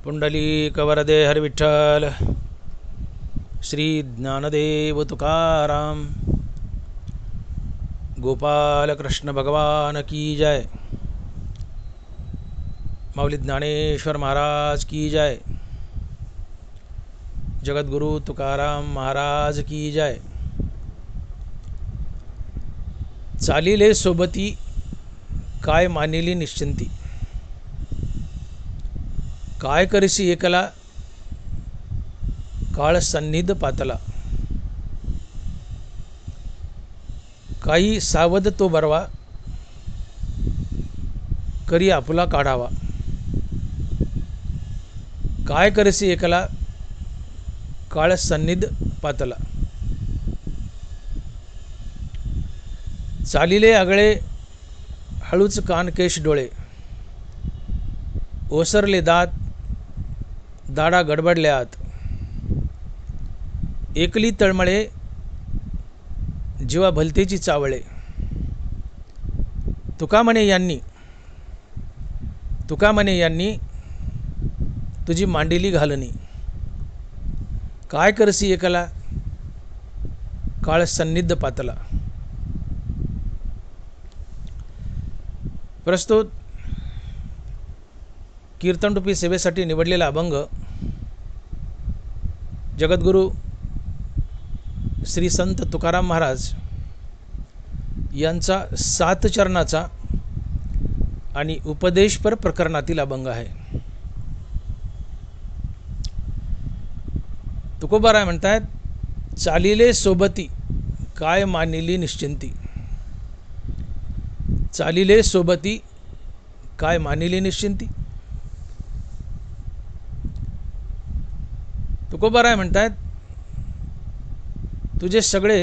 पुंडलिक वरदे हर विठ्ठल श्री ज्ञानदेव तुकाराम गोपाल कृष्ण भगवान की जय। माऊली ज्ञानेश्वर महाराज की जय। जगद्गुरु तुकाराम महाराज की जय। चालिले सोबती काय मानिली निश्चिंती, काय करसी एकला काळ सन्निध पातला, काही सावध तो बरवा करी आपुला काढावा, काय करसी एकला काळ सन्निध पातला। चालिले आगळे हळूच कान केश डोळे, ओसरले दात दाडा गडबडल्यात, एकली तळमळे जीवा भलतेची चावळे। तुका म्हणे यांनी तुझी मांडिली घालनी, काय करसी एकला काळ सन्निध पातला। प्रस्तुत कीर्तनरूपी सेवेसाठी निवडलेला अभंग जगद्गुरु श्री संत तुकाराम महाराज यांचा 7 चरणाचा आणि उपदेशपर प्रकरणातील अभंग आहे। तुकोबाराय म्हणतात, चालिले सोबती काय मानिली निश्चिंती, चालिले सोबती काय मानिली निश्चिंती। तुकोबाराय म्हणतात, तुझे सगळे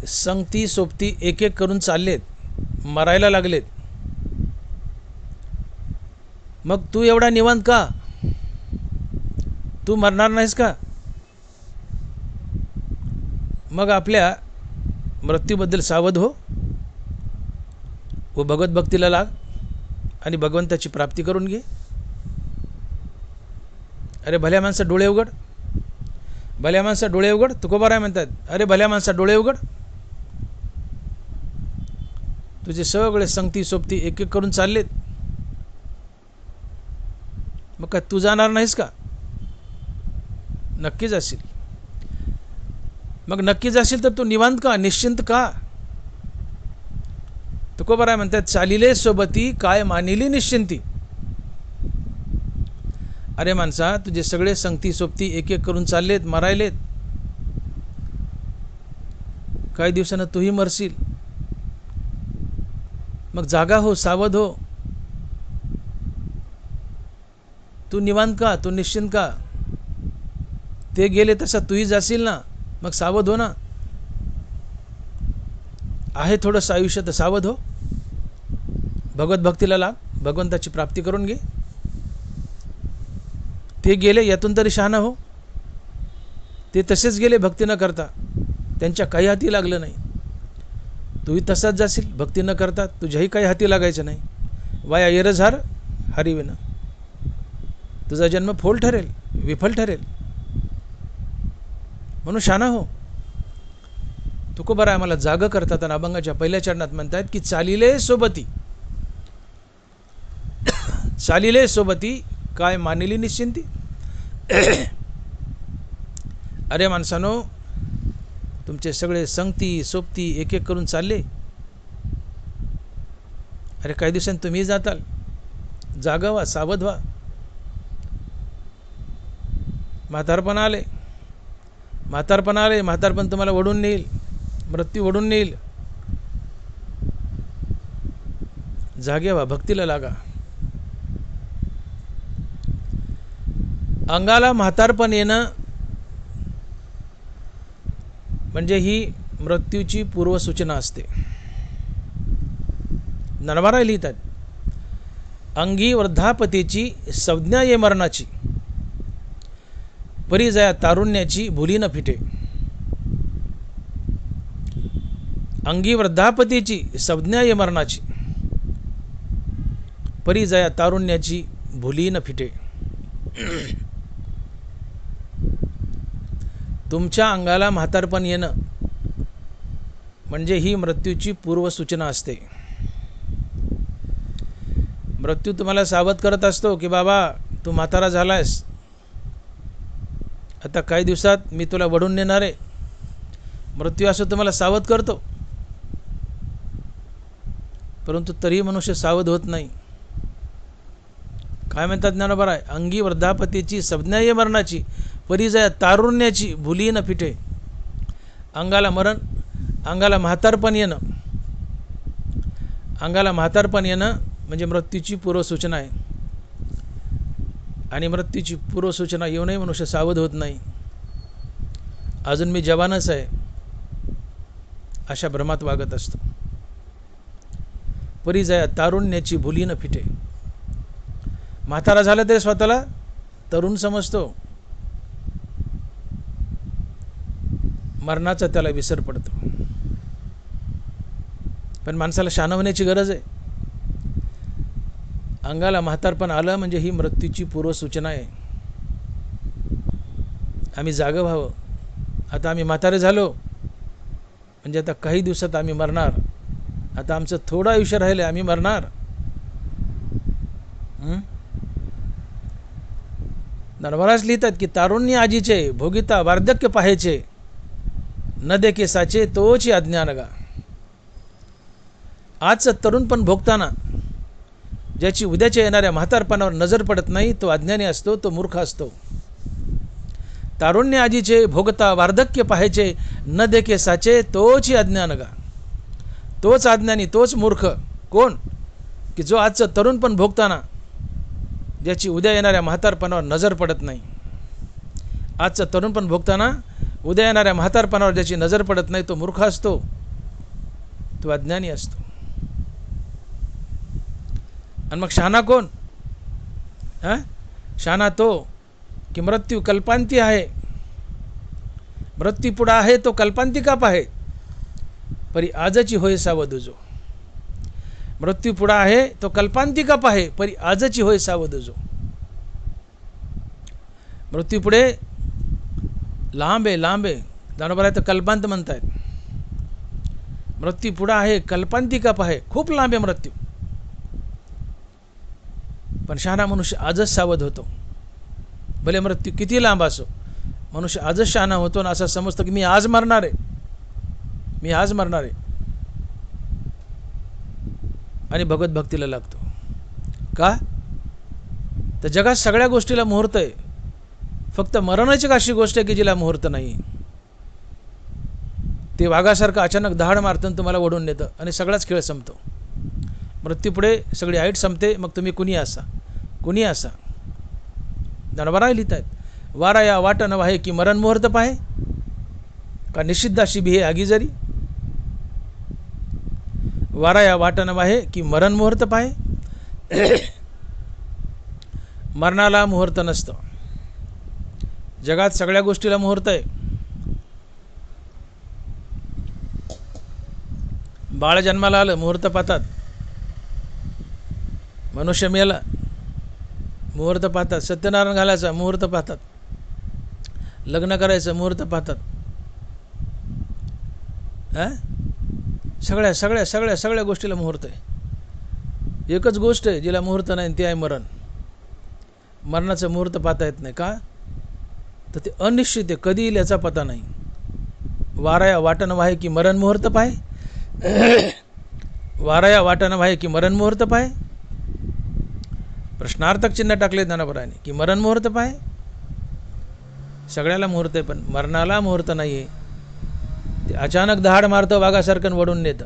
संगती सोबती एक एक करून चाललेत, मरायला लागलेत, मग तू एवढा निवांत का? तू मरणार नाहीस का? मग आपल्या मृत्यूबद्दल सावध हो व भगवत भक्तीला लाग आणि भगवंताची प्राप्ती करून घे। अरे भल्या माणसा डोळे उघड, भल्या माणसा डोळे उघड। तुकोबाराय म्हणतात, अरे भल्या माणसा डोळे उघड, तुझे सगळे संगती सोबती एक एक करून चाललेत, मग काय तू जाणार नाहीस का? नक्की जाशील। मग नक्की जाशील तर तू निवांत का, निश्चिंत का? तुकोबाराय म्हणतात, चालिले सोबती काय मानिली निश्चिंती। अरे माणसा, तुझे सगळे संगती सोबती एक एक करून चाललेत, मरायलेत, काही दिवसानं तूही मरशील, मग जागा हो, सावध हो। तू निवांत का, तू निश्चिंत का? ते गेले तसा तूही जाशील ना, मग सावध हो ना। आहे थोडंसं आयुष्य तर सावध हो, भगवत भक्तीला लाग, भगवंताची प्राप्ती करून घे। ते गेले यातून तरी शहाणा हो। ते तसेच गेले भक्ती न करता, त्यांच्या काही हाती लागलं नाही, तूही तसाच जाशील भक्ती न करता, तुझ्याही काही हाती लागायचं नाही। वाया येरझार हरिविना, तुझा जन्म फोल ठरेल, विफल ठरेल, म्हणून शहाणा हो। तुकोबाराय आम्हाला जाग करतात आणि अभंगाच्या पहिल्या चरणात म्हणतात की चालिले सोबती, चालिले सोबती काय मानिली निश्चिंती। अरे माणसानो, तुमचे सगळे संगती सोबती एक एक करून चालले, अरे काही दिवसांनी तुम्ही जाताल, जागा व्हा, सावध व्हा। म्हातारपण आले, म्हातारपण तुम्हाला ओढून नेईल, मृत्यू ओढून नेईल। जागे व्हा, भक्तीला लागा। अंगाला म्हातारपण येणं म्हणजे ही मृत्यूची पूर्वसूचना असते। नरवाराय लिहितात, अंगी वृद्धापतीची संज्ञा ये मरणाची, परी जया तारुण्याची भुली न फिटे। अंगी वृद्धापतीची संज्ञा ये मरणाची, परी जया तारुण्याची भुली न फिटे। तुमच्या अंगाला म्हातारपण येणं म्हणजे ही मृत्यूची पूर्वसूचना असते. मृत्यू तुम्हाला सावध करत असतो की बाबा तू म्हातारा झालायस, आता काही दिवसात मी तुला वढून नेणार आहे. मृत्यू असं तुम्हाला सावध करतो, परंतु तरीही मनुष्य सावध होत नाही. काय म्हणतात ज्ञानोबा, अंगी वृद्धापतीची संज्ञा ये मरणाची, परिजया तारुण्याची भुली न फिटे. अंगाला मरण, अंगाला म्हातारपण येणं, अंगाला म्हातारपण येणं म्हणजे मृत्यूची पूर्वसूचना आहे. आणि मृत्यूची पूर्वसूचना येऊनही मनुष्य सावध होत नाही. अजून मी जवानच आहे अशा भ्रमात वागत असतो. परिजया तारुण्याची भुली न फिटे. म्हातारा झाला तरी स्वतःला तरुण समजतो, मरणाचा त्याला विसर पडतो. पण माणसाला शहाणा होण्याची गरज आहे. अंगाला म्हातारपण आलं म्हणजे ही मृत्यूची पूर्वसूचना आहे. आम्ही जागं व्हावं. आता आम्ही म्हातारे झालो म्हणजे आता काही दिवसात आम्ही मरणार. आता आमचं थोडं आयुष्य राहिलं, आम्ही मरणार. नरवराज लिहितात की तारुण्य आजीचे भोगिता वार्धक्य पाहायचे, न देखे साचे तोची अज्ञानगा. आजचं तरुणपण भोगताना ज्याची उद्याच्या येणाऱ्या म्हातारपणावर नजर पडत नाही तो अज्ञानी असतो, तो मूर्ख असतो. तारुण्य आजीचे भोगता वार्धक्य पाहायचे, न देखे साचे तोची अज्ञानगा. तोच अज्ञानी, तोच मूर्ख. कोण? की जो आजचं तरुणपण भोगताना ज्याची उद्या येणाऱ्या म्हातारपणावर नजर पडत नाही. आजचं तरुणपण भोगताना उद्या येणाऱ्या म्हातारपणावर ज्याची नजर पडत नाही तो मूर्ख असतो, तो अज्ञानी असतो. आणि मग शहाणा कोण? शहाणा तो की मृत्यू कल्पांती आहे, मृत्यू पुढा आहे तो कल्पांतिका पाहे, परी आजची होय सावध जो. मृत्यू पुढा आहे तो कल्पांतिका पाहे, परी आजची होय सावध जो. मृत्यू पुढे लांब आहे, लांब आहे. जानोबर आहे तर कल्पांत म्हणतायत. मृत्यू पुढा आहे, कल्पांतिका पाहे, खूप लांब आहे मृत्यू. पण शहाणा मनुष्य आजच सावध होतो. भले मृत्यू किती लांब असो, मनुष्य आजच शहाणा होतो ना असं समजतो की मी आज मरणार आहे, मी आज मरणार आहे. आणि भगवत भक्तीला लागतो. का? तर जगात सगळ्या गोष्टीला मुहूर्त आहे, फक्त मरणाची अशी गोष्ट आहे की जिला मुहूर्त नाही. ते वाघासारखं अचानक दहाड मारतं तुम्हाला ओढून नेतं आणि सगळाच खेळ संपतो. मृत्यूपुढे सगळी आईट संपते. मग तुम्ही कुणी असा, कुणी असा. जानवरा लिहित आहेत, वारा या वाट न वाहे की मरण मुहूर्त पाहे, का निषिद्धाशी बिहे आगी जरी. वारा या वाट न वाहे की मरण मुहूर्त पाहे. मरणाला मुहूर्त नसतं. जगात सगळ्या गोष्टीला मुहूर्त आहे. बाळ जन्माला आलं मुहूर्त पाहतात, मनुष्य मेला मुहूर्त पाहतात, सत्यनारायण घालायचा मुहूर्त पाहतात, लग्न करायचं मुहूर्त पाहतात. सगळ्या सगळ्या सगळ्या सगळ्या गोष्टीला मुहूर्त आहे. एकच गोष्ट आहे जिला मुहूर्त नाही, ती आहे मरण. मरणाचं मुहूर्त पाहता येत नाही. का? तर ते अनिश्चित आहे, कधी येईल याचा पता नाही. वाराया वाटण वाहे की मरण मुहूर्त पाहे. वाराया वाटण वाहे की मरण मुहूर्त पाहे. प्रश्नार्थक चिन्ह टाकले ज्ञानोबराने की मरण मुहूर्त पाहे. सगळ्याला मुहूर्त आहे, पण मरणाला मुहूर्त नाही आहे. ते अचानक दहाड मारतं, वाघासारखं वडून नेतं.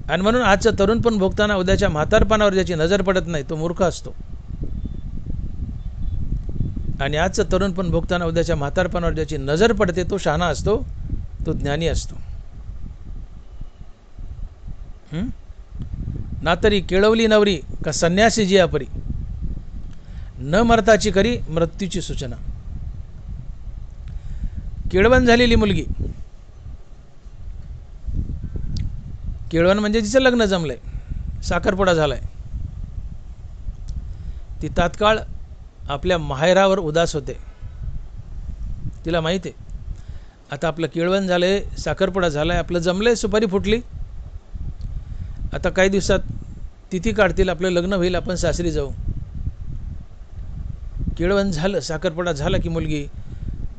आणि म्हणून आजचं तरुण पण भोगताना उद्याच्या म्हातारपणावर ज्याची नजर पडत नाही तो मूर्ख असतो. आणि आजचं तरुण पण भोगताना उद्याच्या म्हातारपणावर ज्याची नजर पडते तो शहाणा असतो, तो ज्ञानी असतो. ना तरी केळवली नवरी का संन्यासी जिया परी, न मरताची करी मृत्यूची सूचना. केळवण झालेली मुलगी, केळवण म्हणजे जिचं लग्न जमलंय, साखरपुडा झालाय, ती तात्काळ आपल्या माहेरावर उदास होते. तिला माहीत आहे आता आपलं केळवण झालं आहे, साखरपुडा झाला आहे, आपलं जमलं आहे, सुपारी फुटली, आता काही दिवसात तिथी काढतील, आपलं लग्न होईल, आपण सासरी जाऊ. केळवण झालं, साखरपुडा झाला की मुलगी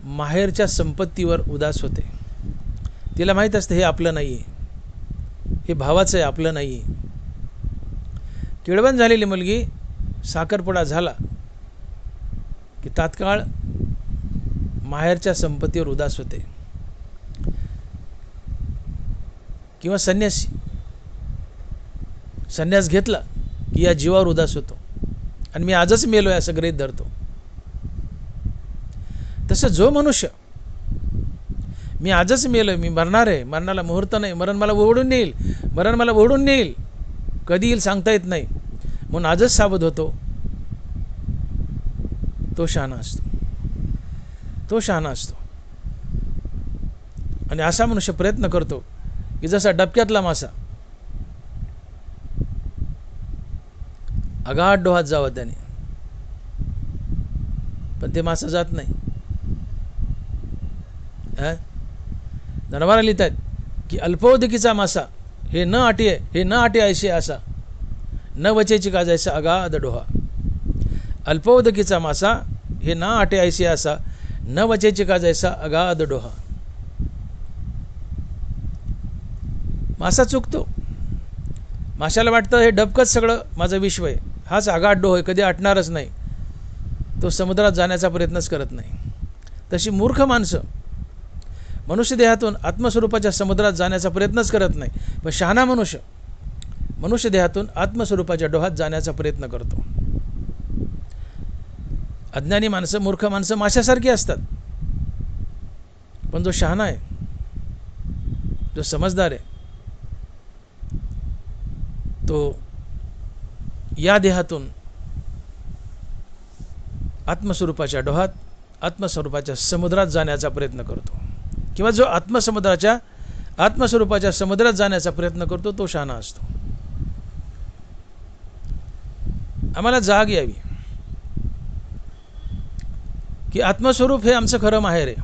माहेरच्या संपत्तीवर उदास होते. तिला माहीत असतं हे आपलं नाही आहे, हे भावाचं आहे, आपलं नाही आहे. केळवण झालेली मुलगी साखरपुडा झाला की तात्काळ माहेरच्या संपत्तीवर उदास होते. किंवा संन्यास घेतला की या जीवावर उदास होतो आणि मी आजच मेलोय असं गृहीत धरतो. तसं जो मनुष्य मी आजच मेलोय, मी मरणार आहे, मरणाला मुहूर्त नाही, मरण मला ओढून नेईल, कधी येईल सांगता येत नाही, म्हणून आजच सावध होतो, तो शहाणा असतो. आणि असा मनुष्य प्रयत्न करतो की जसा डबक्यातला मासा अगाध डोहात जावं त्याने, पण ते मासा जात नाही. धनवारा लिहितात की अल्पोदकीचा मासा हे न आटे ऐसे असा, न वचेची का जैसा अगाध डोहा. अल्पोदकीचा मासा हे न आटे ऐसे असा, न वचेची का जैसा अगाध डोहा. मासा चुकतो, माशाला वाटतं हे डबकंच सगळं माझं विश्व आहे, हाच आगाध डोह आहे, कधी आटणारच नाही, तो समुद्रात जाण्याचा प्रयत्नच करत नाही. तशी मूर्ख माणसं मनुष्य देहातून आत्मस्वरूपाच्या समुद्रात जाण्याचा प्रयत्नच करत नाही, पण शहाणा मनुष्य देहातून आत्मस्वरूपाच्या डोहात जाण्याचा प्रयत्न करतो. अज्ञानी माणसं, मूर्ख माणसं माशासारखी असतात, पण जो शहाणा आहे, जो समजदार आहे, तो या देहातून आत्मस्वरूपाच्या डोहात, आत्मस्वरूपाच्या समुद्रात जाण्याचा प्रयत्न करतो. किंवा जो आत्मस्वरूपाच्या समुद्रात जाण्याचा प्रयत्न करतो तो शहाणा असतो. आम्हाला जाग यावी की आत्मस्वरूप हे आमचं खरं माहेर आहे.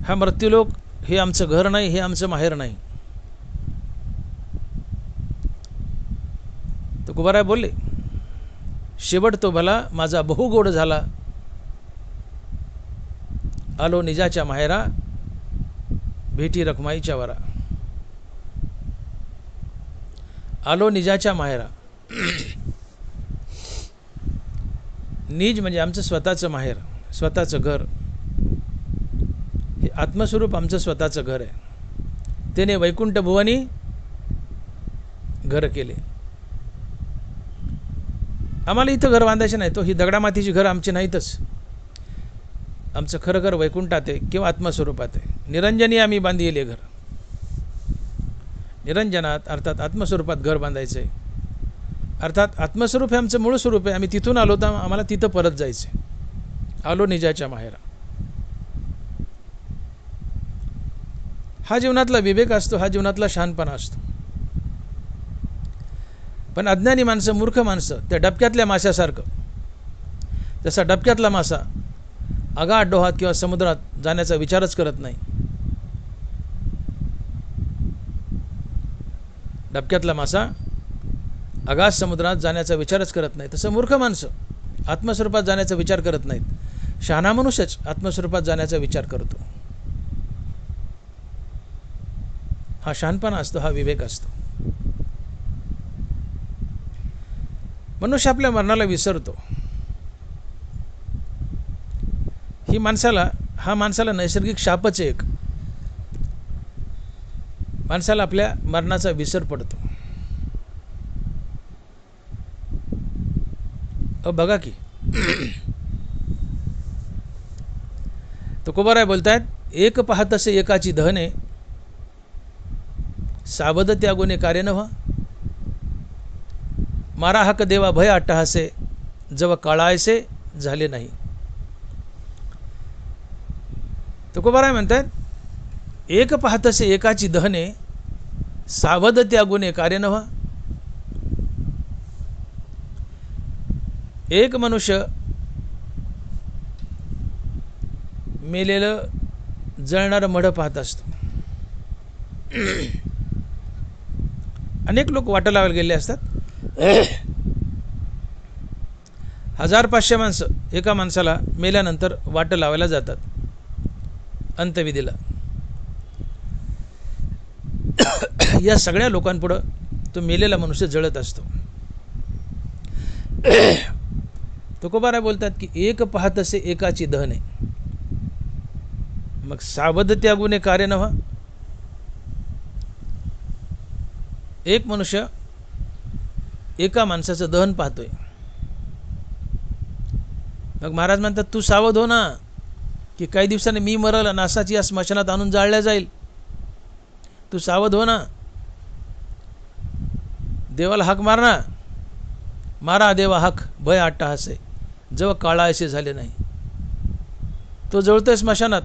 हा मृत्यूलोक हे आमचं घर नाही, हे आमचं माहेर नाही. तुकोबाराय बोलले, शेवट तो भला माझा बहुगोड झाला, आलो निजाच्या माहेरा, भेटी रखमाईच्या वरा. आलो निजाच्या माहेरा. निज म्हणजे आमचं स्वतःचं माहेर, स्वतःचं घर. हे आत्मस्वरूप आमचं स्वतःचं घर आहे. त्याने वैकुंठ भुवनी घर केले. आम्हाला इथं घर बांधायचं नाही, तो ही दगडामातीची घर आमची नाहीतच. आमचं खरं घर वैकुंठात आहे किंवा आत्मस्वरूपात आहे. निरंजनी आम्ही बांधिले घर. निरंजनात अर्थात आत्मस्वरूपात घर बांधायचं आहे. अर्थात आत्मस्वरूप हे आमचं मूळ स्वरूप आहे. आम्ही तिथून आलो तर आम्हाला तिथं परत जायचं आहे. आलो निजाच्या माहेरा. हा जीवनातला विवेक असतो, हा जीवनातला शहाणपणा असतो. पण अज्ञानी माणसं, मूर्ख माणसं त्या डबक्यातल्या माशासारखं, जसा डबक्यातला मासा अगाध डोहात किंवा समुद्रात जाण्याचा विचारच करत नाही. डबक्यातला मासा अगाध समुद्रात जाण्याचा विचारच करत नाही. तसं मूर्ख माणसं आत्मस्वरूपात जाण्याचा विचार करत नाहीत. शहाणा मनुष्यच आत्मस्वरूपात जाण्याचा विचार करतो. हा शहाणपणा असतो, हा विवेक असतो. मनुष्य आपल्या मरणाला विसरतो. हा माणसाला नैसर्गिक शापच एक. माणसाला आपल्या मरणाचा विसर पडतो. बघा की तुकोबाराय बोलतायत, एक पाहतसे एकाची दहने, सावध त्यागुने कार्य न व्हा. मारा हाक देवा भय अट्टहासे, जव काळायसे झाले नाही. तुकोबाराय म्हणतात, एक पाहतसे एकाची दहने, सावध त्यागुने कार्य न व्हा. एक मनुष्य मेलेलं जळणारं मढं पाहत असतो. अनेक लोक वाटा लावायला गेले असतात. 1500 माणसं एका माणसाला मेल्यानंतर वाट लावायला जातात अंत्यविधीला. या सगळ्या लोकांपुढं तो मेलेला मनुष्य जळत असतो. तुकोबाराय बोलतात की एक पाहतसे एकाची दहने, मग सावध त्यागुने कार्य नव्हा. एक मनुष्य एका माणसाचं दहन पाहतोय. मग महाराज म्हणतात तू सावध हो ना, की काही दिवसांनी मी मरल आणि असाच या स्मशानात आणून जाळल्या जाईल. तू सावध हो ना. देवाला हाक मार ना, मारा देवा हाक भय अट्टहासे, जेव्हा काळा असे झाले नाही. तो जळतोय स्मशानात,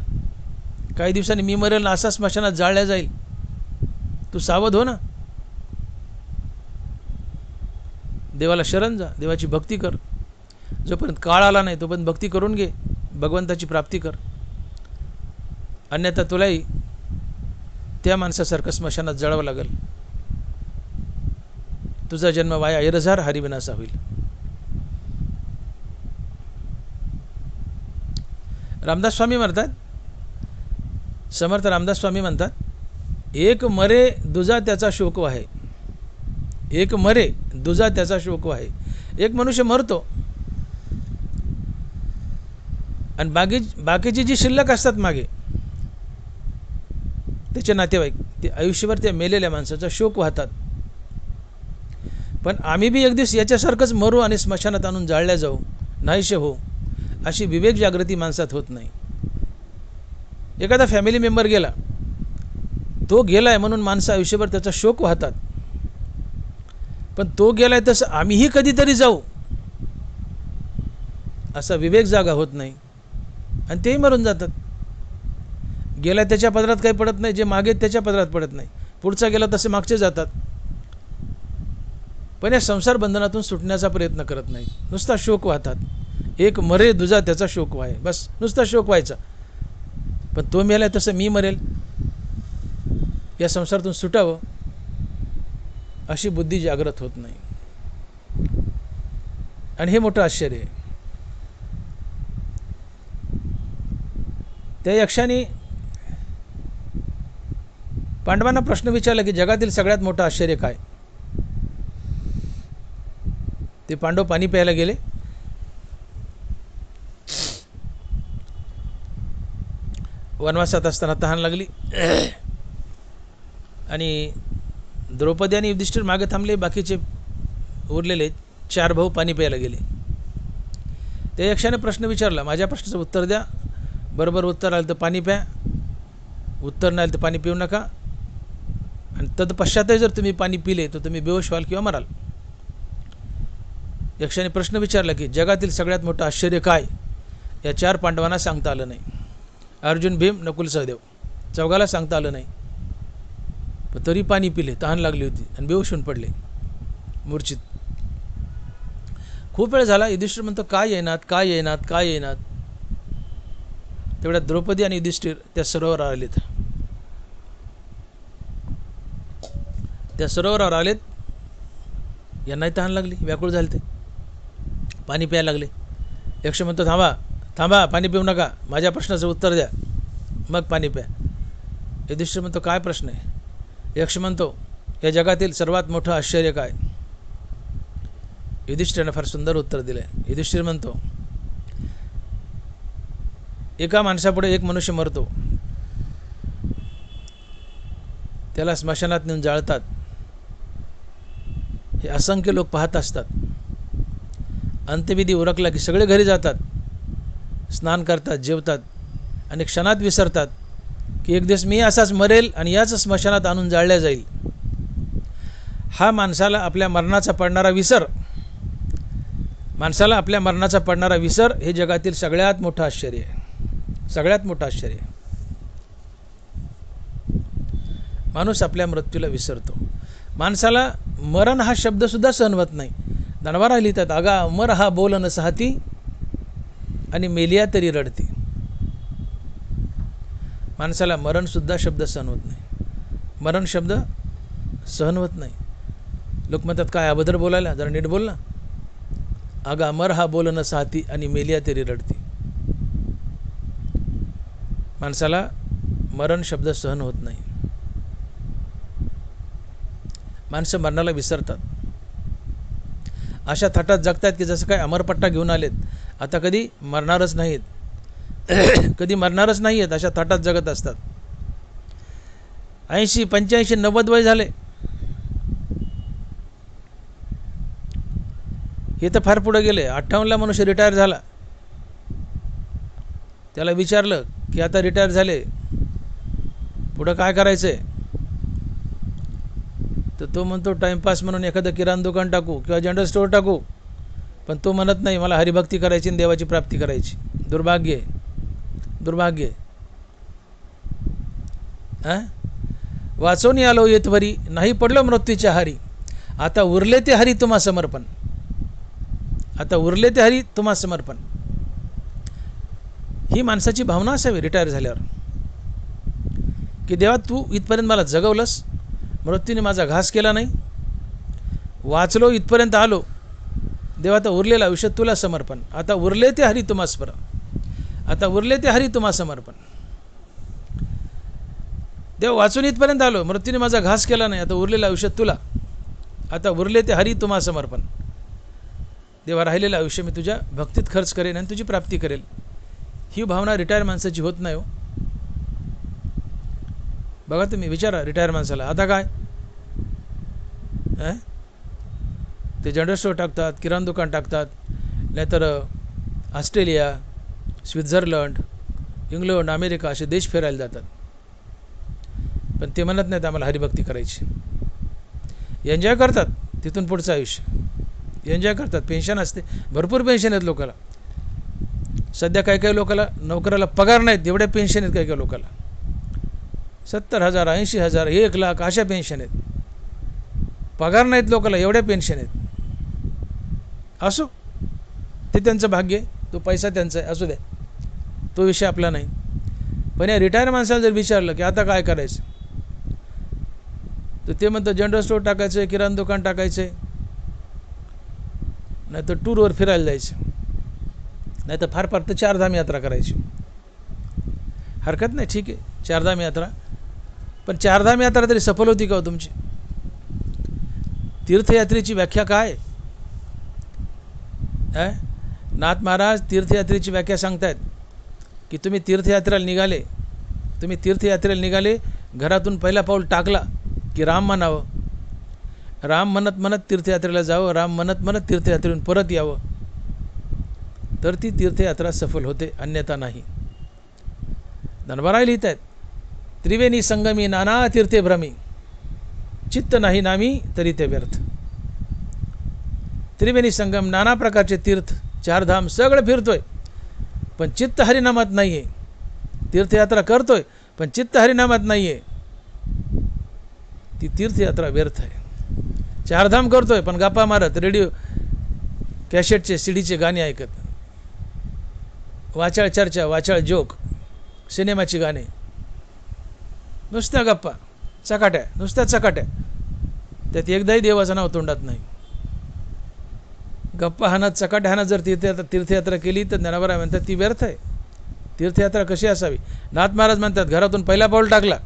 काही दिवसांनी मी मरेल ना असा स्मशानात जाळल्या जाईल. तू सावध हो ना. देवाला शरण जा, देवाची भक्ती कर. जोपर्यंत काळ आला नाही तोपर्यंत भक्ती करून घे, भगवंताची प्राप्ती कर. अन्यथा तुलाही त्या माणसासारखं स्मशानात जळावं लागेल. तुझा जन्म वाया ऐरझार हरिविनासा होईल. रामदास स्वामी म्हणतात, समर्थ रामदास स्वामी म्हणतात, एक मरे दुजा त्याचा शोक वाहे. एक मरे दुजा त्याचा शोक वाहे. एक मनुष्य मरतो आणि बाकीची जी शिल्लक असतात मागे त्याचे नातेवाईक, ते आयुष्यभर त्या मेलेल्या माणसाचा शोक वाहतात. पण आम्ही बी एक दिवस याच्यासारखंच मरू आणि स्मशानात आणून जाळल्या जाऊ, नाहीशे हो, अशी विवेक जागृती माणसात होत नाही. एखादा फॅमिली मेंबर गेला, तो गेलाय म्हणून माणसं आयुष्यभर त्याचा शोक वाहतात. पण तो गेलाय तसं आम्हीही कधीतरी जाऊ असा विवेक जागा होत नाही आणि तेही मरून जातात. गेलाय त्याच्या पदरात काही पडत नाही, जे मागे त्याच्या पदरात पडत नाही. पुढचा गेला तसे मागचे जातात. पण या संसार बंधनातून सुटण्याचा प्रयत्न करत नाही, नुसता शोक वाहतात. एक मरे दुजा त्याचा शोक वाहे, बस नुसता शोक व्हायचा. पण तो मेलाय तसं मी मरेल, या संसारातून सुटावं अशी बुद्धी जागृत होत नाही. आणि हे मोठं आश्चर्य आहे. त्या यक्षाने पांडवांना प्रश्न विचारला की जगातील सगळ्यात मोठं आश्चर्य काय. ते पांडव पाणी प्यायला गेले. वनवासात असताना तहान लागली आणि द्रौपदी आणि युधिष्ठिर मागे थांबले. बाकीचे उरलेले 4 भाऊ पाणी प्यायला गेले. त्या यक्षाने प्रश्न विचारला, माझ्या प्रश्नाचं उत्तर द्या. बरोबर उत्तर आलं तर पाणी प्या, उत्तर नाही आलं तर पाणी पिऊ नका. आणि तत्पश्चातही जर तुम्ही पाणी पिले तर तुम्ही बेहोश व्हाल किंवा मराल. यक्षाने प्रश्न विचारला की जगातील सगळ्यात मोठं आश्चर्य काय. या 4 पांडवांना सांगता आलं नाही. अर्जुन, भीम, नकुल, सहदेव चौघाला सांगता आलं नाही. पण तरी पाणी पिले, तहान लागली होती आणि बेहोश होऊन पडले मूर्छित. खूप वेळ झाला. युधिष्ठिर म्हणतो काय येणार, काय येणार, काय येणार. तेवढ्या द्रौपदी आणि युधिष्ठिर त्या सरोवरावर आलेत. त्या सरोवरावर आलेत. यांनाही तहान लागली, व्याकुळ झाले. ते पाणी प्यायला लागले. यक्ष म्हणतो थांबा थांबा, पाणी पिऊ नका, माझ्या प्रश्नाचं उत्तर द्या, मग पाणी प्या. युधिष्ठिर म्हणतो काय प्रश्न आहे. यक्ष म्हणतो या जगातील सर्वात मोठं आश्चर्य काय. युधिष्ठिराने फार सुंदर उत्तर दिलं. युधिष्ठिर म्हणतो एका माणसापुढे एक मनुष्य मरतो, त्याला स्मशानात नेऊन जाळतात. हे असंख्य लोक पाहत असतात. अंत्यविधी उरकला की सगळे घरी जातात, स्नान करतात, जेवतात आणि क्षणात विसरतात की एक दिवस मी असाच मरेल आणि याच स्मशानात आणून जाळल्या जाईल. हा माणसाला आपल्या मरणाचा पडणारा विसर, माणसाला आपल्या मरणाचा पडणारा विसर हे जगातील सगळ्यात मोठं आश्चर्य आहे. सगळ्यात मोठं आश्चर्य. माणूस आपल्या मृत्यूला विसरतो. माणसाला मरण हा शब्दसुद्धा सहन होत नाही. धनवारा लिहितात, अगा अमर हा बोल न साहती आणि मेलिया तरी रडती. माणसाला मरणसुद्धा शब्द सहन होत नाही. मरण शब्द सहन होत नाही. लोक म्हणतात काय अभद्र बोलायला, जरा नीट बोल ना. अगा अमर हा बोल न साहती आणि मेलिया तरी रडती. माणसाला मरण शब्द सहन होत नाही. माणसं मरणाला विसरतात. अशा थाटात जगतात की जसं काय अमरपट्टा घेऊन आलेत, आता कधी मरणारच नाहीत. कधी मरणारच नाही आहेत अशा थाटात जगत असतात. 80, 85, 90 वय झाले, हे तर फार पुढे गेले. 58ला मनुष्य रिटायर झाला. त्याला विचारलं की आता रिटायर झाले, पुढं काय करायचं आहे, तर तो म्हणतो टाईमपास म्हणून एखादं किराणा दुकान टाकू किंवा जनरल स्टोअर टाकू. पण तो म्हणत नाही मला हरिभक्ती करायची आणि देवाची प्राप्ती करायची. दुर्भाग्य आहे, दुर्भाग्य आहे. वाचवून आलो येतवरी, नाही पडलो मृत्यूच्या हारी. आता उरले ते हरी तुम्हा समर्पण. आता उरले ते हरी तुम्हा समर्पण. ही माणसाची भावना असावी रिटायर झाल्यावर, की देवा तू इथपर्यंत मला जगवलंस, मृत्यूने माझा घास केला नाही, वाचलो इथपर्यंत आलो, देवा आता उरलेलं आयुष्य तुला समर्पण. आता उरले ते हरी तुम्हा स्मरण. आता उरले ते हरी तुम्हा समर्पण. देव वाचून इथपर्यंत आलो, मृत्यूने माझा घास केला नाही, आता उरलेलं आयुष्य तुला. आता उरले ते हरी तुम्हा समर्पण. देवा राहिलेलं आयुष्य मी तुझ्या भक्तीत खर्च करेन आणि तुझी प्राप्ती करेल. ही भावना रिटायर माणसाची होत नाही हो. बघा तुम्ही विचारा रिटायर माणसाला, आता काय ते जनरल स्टोअर टाकतात, किराणा दुकान टाकतात, नाहीतर ऑस्ट्रेलिया, स्वित्झर्लंड, इंग्लंड, अमेरिका असे देश फिरायला जातात. पण ते म्हणत नाहीत आम्हाला हरिभक्ती करायची. एन्जॉय करतात तिथून पुढचं आयुष्य, एन्जॉय करतात. पेन्शन असते, भरपूर पेन्शन आहेत लोकाला. सध्या काही काही लोकाला नोकराला पगार नाहीत, एवढ्या पेन्शन आहेत काही काही लोकाला. 70,000, 80,000, 1,00,000 अशा पेन्शन आहेत. पगार नाहीत लोकाला, एवढ्या पेन्शन आहेत. असो, ते त्यांचं भाग्य आहे, तो पैसा त्यांचा आहे, असू द्या, तो विषय आपला नाही. पण या रिटायर माणसाला जर विचारलं की आता काय करायचं, तर ते म्हणतं जनरल स्टोअर टाकायचं आहे, किराणा दुकान टाकायचं आहे, नाही तर टूरवर फिरायला जायचं, नाही तर फार फार तर 4 धाम यात्रा करायची. हरकत नाही, ठीक आहे 4 धाम यात्रा. पण 4 धाम यात्रा तरी सफल होती का हो तुमची? तीर्थयात्रेची व्याख्या काय? नाथ महाराज तीर्थयात्रेची व्याख्या सांगतायत की तुम्ही तीर्थयात्रेला निघाले, तुम्ही तीर्थयात्रेला निघाले, घरातून पहिला पाऊल टाकला की राम म्हणावं, राम म्हणत म्हणत तीर्थयात्रेला जावं, राम म्हणत म्हणत तीर्थयात्रेतून परत यावं, तर ती तीर्थयात्रा सफल होते, अन्यथा नाही. धनवारा लिहित आहेत, त्रिवेणी संगमी नाना तीर्थे भ्रमी, चित्त नाही नामी तरी ते व्यर्थ. त्रिवेणी संगम, नाना प्रकारचे तीर्थ, 4 धाम सगळं फिरतोय, पण चित्त हरिनामात नाही आहे. तीर्थयात्रा करतोय पण चित्त हरिनामात नाही आहे, ती तीर्थयात्रा व्यर्थ आहे. 4 धाम करतोय पण गप्पा मारत, रेडिओ कॅसेटचे सीडीचे गाणे ऐकत, वाचाळ चर्चा, वाचाळ जोक, सिनेमाची गाणे, नुसत्या गप्पा चकाट्या, नुसत्या चकाट्या, त्यात एकदाही देवाचं नाव तोंडात नाही. गप्पा हाणत, चकाट्या हाणत जर तीर्थयात्रा केली तर ज्ञानोबा म्हणतात ती व्यर्थ आहे. तीर्थयात्रा कशी असावी? नाथ महाराज म्हणतात घरातून पहिला पाऊल टाकला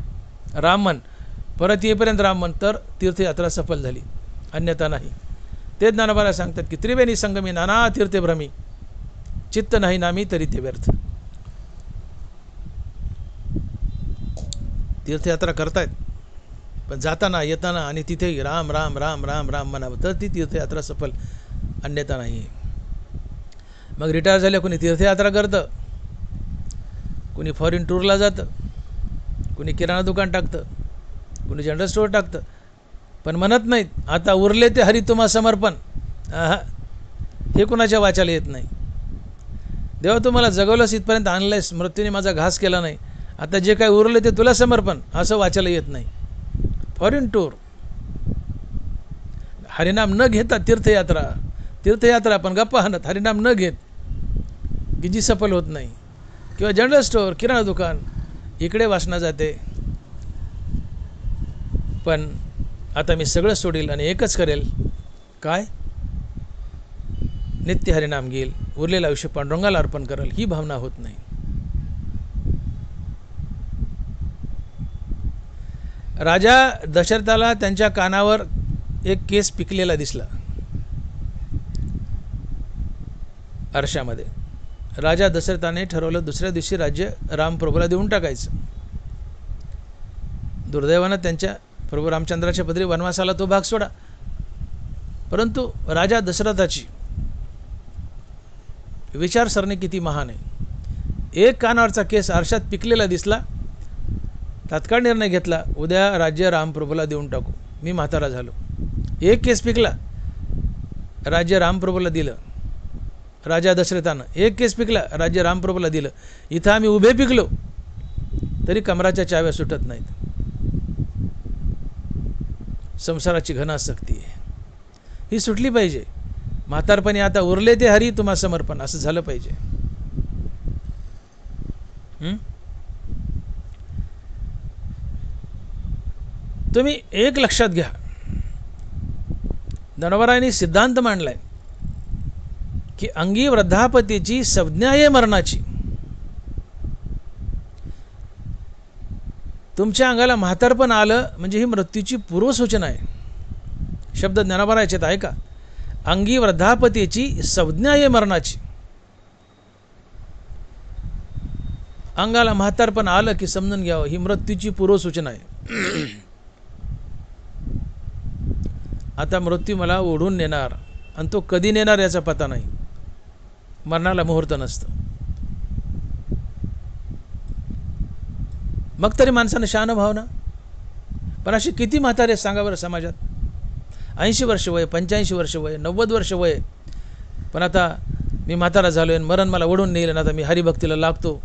राम म्हण, परत येईपर्यंत राम म्हण, तर तीर्थयात्रा सफल झाली, अन्यथा नाही. ते ज्ञानोबा सांगतात की त्रिवेणी संगमी नाना तीर्थे भ्रमी, चित्त नाही नामी तरी ते व्यर्थ. तीर्थयात्रा करतायत पण जाताना येताना आणि तिथेही राम राम राम राम राम म्हणावं, तर ती तीर्थयात्रा सफल, अन्यथा नाही. मग रिटायर झाल्या कोणी तीर्थयात्रा करतं, कोणी फॉरेन टूरला जातं, कोणी किराणा दुकान टाकतं, कोणी जनरल स्टोअर टाकतं, पण म्हणत नाहीत आता उरले ते हरी तुम्हा समर्पण. हे कुणाच्या वाचायला येत नाही. देवा तुम्हाला जगवलंस, इथपर्यंत आणलंयस, मृत्यूने माझा घास केला नाही, आता जे काही उरले ते तुला समर्पण, असं वाचायला येत नाही. फॉरेन टूर, हरिनाम न घेता तीर्थयात्रा, तीर्थयात्रा पण गप्पा हाणत हरिनाम न घेत की जी सफल होत नाही, किंवा जनरल स्टोअर, किराणा दुकान इकडे वासना जाते. पण आता मी सगळं सोडील आणि एकच करेल, काय? नित्य हरिनाम घेईल, उरलेलं आयुष्य पांडुरंगाला अर्पण करेल, ही भावना होत नाही. राजा दशरथाला त्यांच्या कानावर एक केस पिकलेला दिसला आरशामध्ये. राजा दशरथाने ठरवलं दुसऱ्या दिवशी राज्य रामप्रभूला देऊन टाकायचं. दुर्दैवानं त्यांच्या प्रभू रामचंद्राच्या पदरी वनवासाला तो भाग सोडा. परंतु राजा दशरथाची विचारसरणी किती महान आहे. एक कानावरचा केस आरशात पिकलेला दिसला, तात्काळ निर्णय घेतला, उद्या राज्य रामप्रभूला देऊन टाकू. मी म्हातारा झालो. एक केस पिकला, राज्य रामप्रभूला दिलं. राजा दशरथानं एक केस पिकला, राज्य रामप्रभूला दिलं. इथं आम्ही उभे पिकलो तरी कमराच्या चाव्या सुटत नाहीत. संसाराची घन आसक्ती आहे, ही सुटली पाहिजे. म्हातारपणी आता उरले ते हरी तुम्हा समर्पण, असं झालं पाहिजे. तुम्ही एक लक्षात घ्या, धनवरायांनी सिद्धांत मांडलाय की अंगी वृद्धापतीची संज्ञा आहे मरणाची. तुमच्या अंगाला म्हातारपण आलं म्हणजे ही मृत्यूची पूर्वसूचना आहे. शब्द ज्ञानोबारायचे आहे का? अंगी वृद्धापतीची संज्ञा आहे मरणाची. अंगाला म्हातारपण आलं की समजून घ्यावं ही मृत्यूची पूर्वसूचना आहे. आता मृत्यू मला ओढून नेणार, आणि तो कधी नेणार याचा पता नाही. मरणाला मुहूर्त नसतं. मग तरी माणसानं शहाणं भावना. पण अशी किती म्हातारे सांगा बरं समाजात. 80 वर्ष वय, 85 वर्ष वय, 90 वर्ष वय, पण आता मी म्हातारा झालोय, मरण मला ओढून नेईल, आणि आता मी हरिभक्तीला लागतो.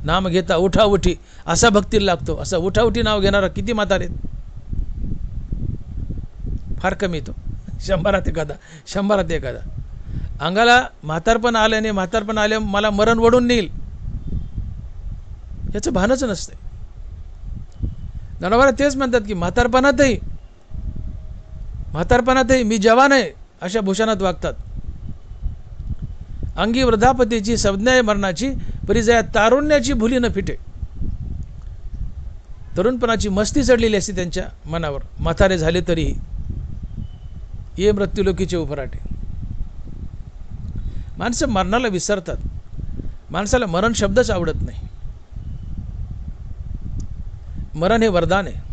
नाम घेता उठाउठी असा भक्तीला लागतो. असा उठाउठी नाव घेणारा किती म्हातारे? फार कमी. तो 100त एखादा, 100त एखादा. अंगाला म्हातारपण आल्याने, म्हातारपण आल्या मला मरण ओढून नेईल याचं भानच नसते. ज्ञानोबा तेच म्हणतात की म्हातारपणातही मी जवान आहे अशा भूषणात वागतात. अंगी वृद्धापतीची संज्ञा आहे मरणाची, परिजया तारुण्याची भुली न फिटे. तरुणपणाची मस्ती चढलेली असते त्यांच्या मनावर. म्हातारे झाले तरी ये मृत्यूलोकीचे उफराटे. माणसं मरणाला विसरतात. माणसाला मरण शब्दच आवडत नाही. मरण हे वरदान आहे.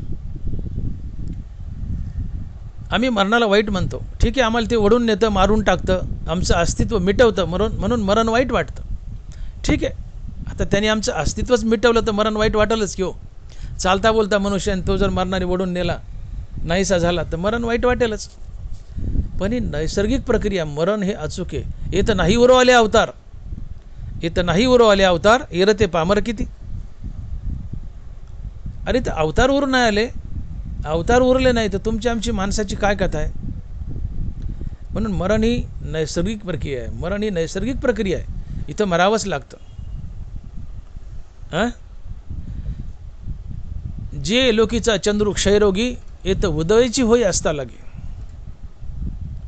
आम्ही मरणाला वाईट म्हणतो. ठीक आहे, आम्हाला ते ओढून नेतं, मारून टाकतं, आमचं अस्तित्व मिटवतं, म्हणून मरण वाईट वाटतं. ठीक आहे, आता त्यांनी आमचं अस्तित्वच मिटवलं तर मरण वाईट वाटेलच की हो. चालता बोलता मनुष्य, तो जर मरणाने ओढून नेला, नाहीसा झाला, तर मरण वाईट वाटेलच. पण ही नैसर्गिक प्रक्रिया, मरण हे अचूक आहे. येतं नाही उरो आले अवतार, येतं नाही उरो आले अवतार, येरते पामर किती. अरे तर अवतार उरून नाही आले, अवतार उरले नाही तर तुमची आमची माणसाची काय कथा आहे. म्हणून मरण ही नैसर्गिक प्रक्रिया आहे. मरण ही नैसर्गिक प्रक्रिया आहे. इथं मरावंच लागतं. जे लोकीचा चंद्रू क्षयरोगी, येतं उदयाची होय असता लागे.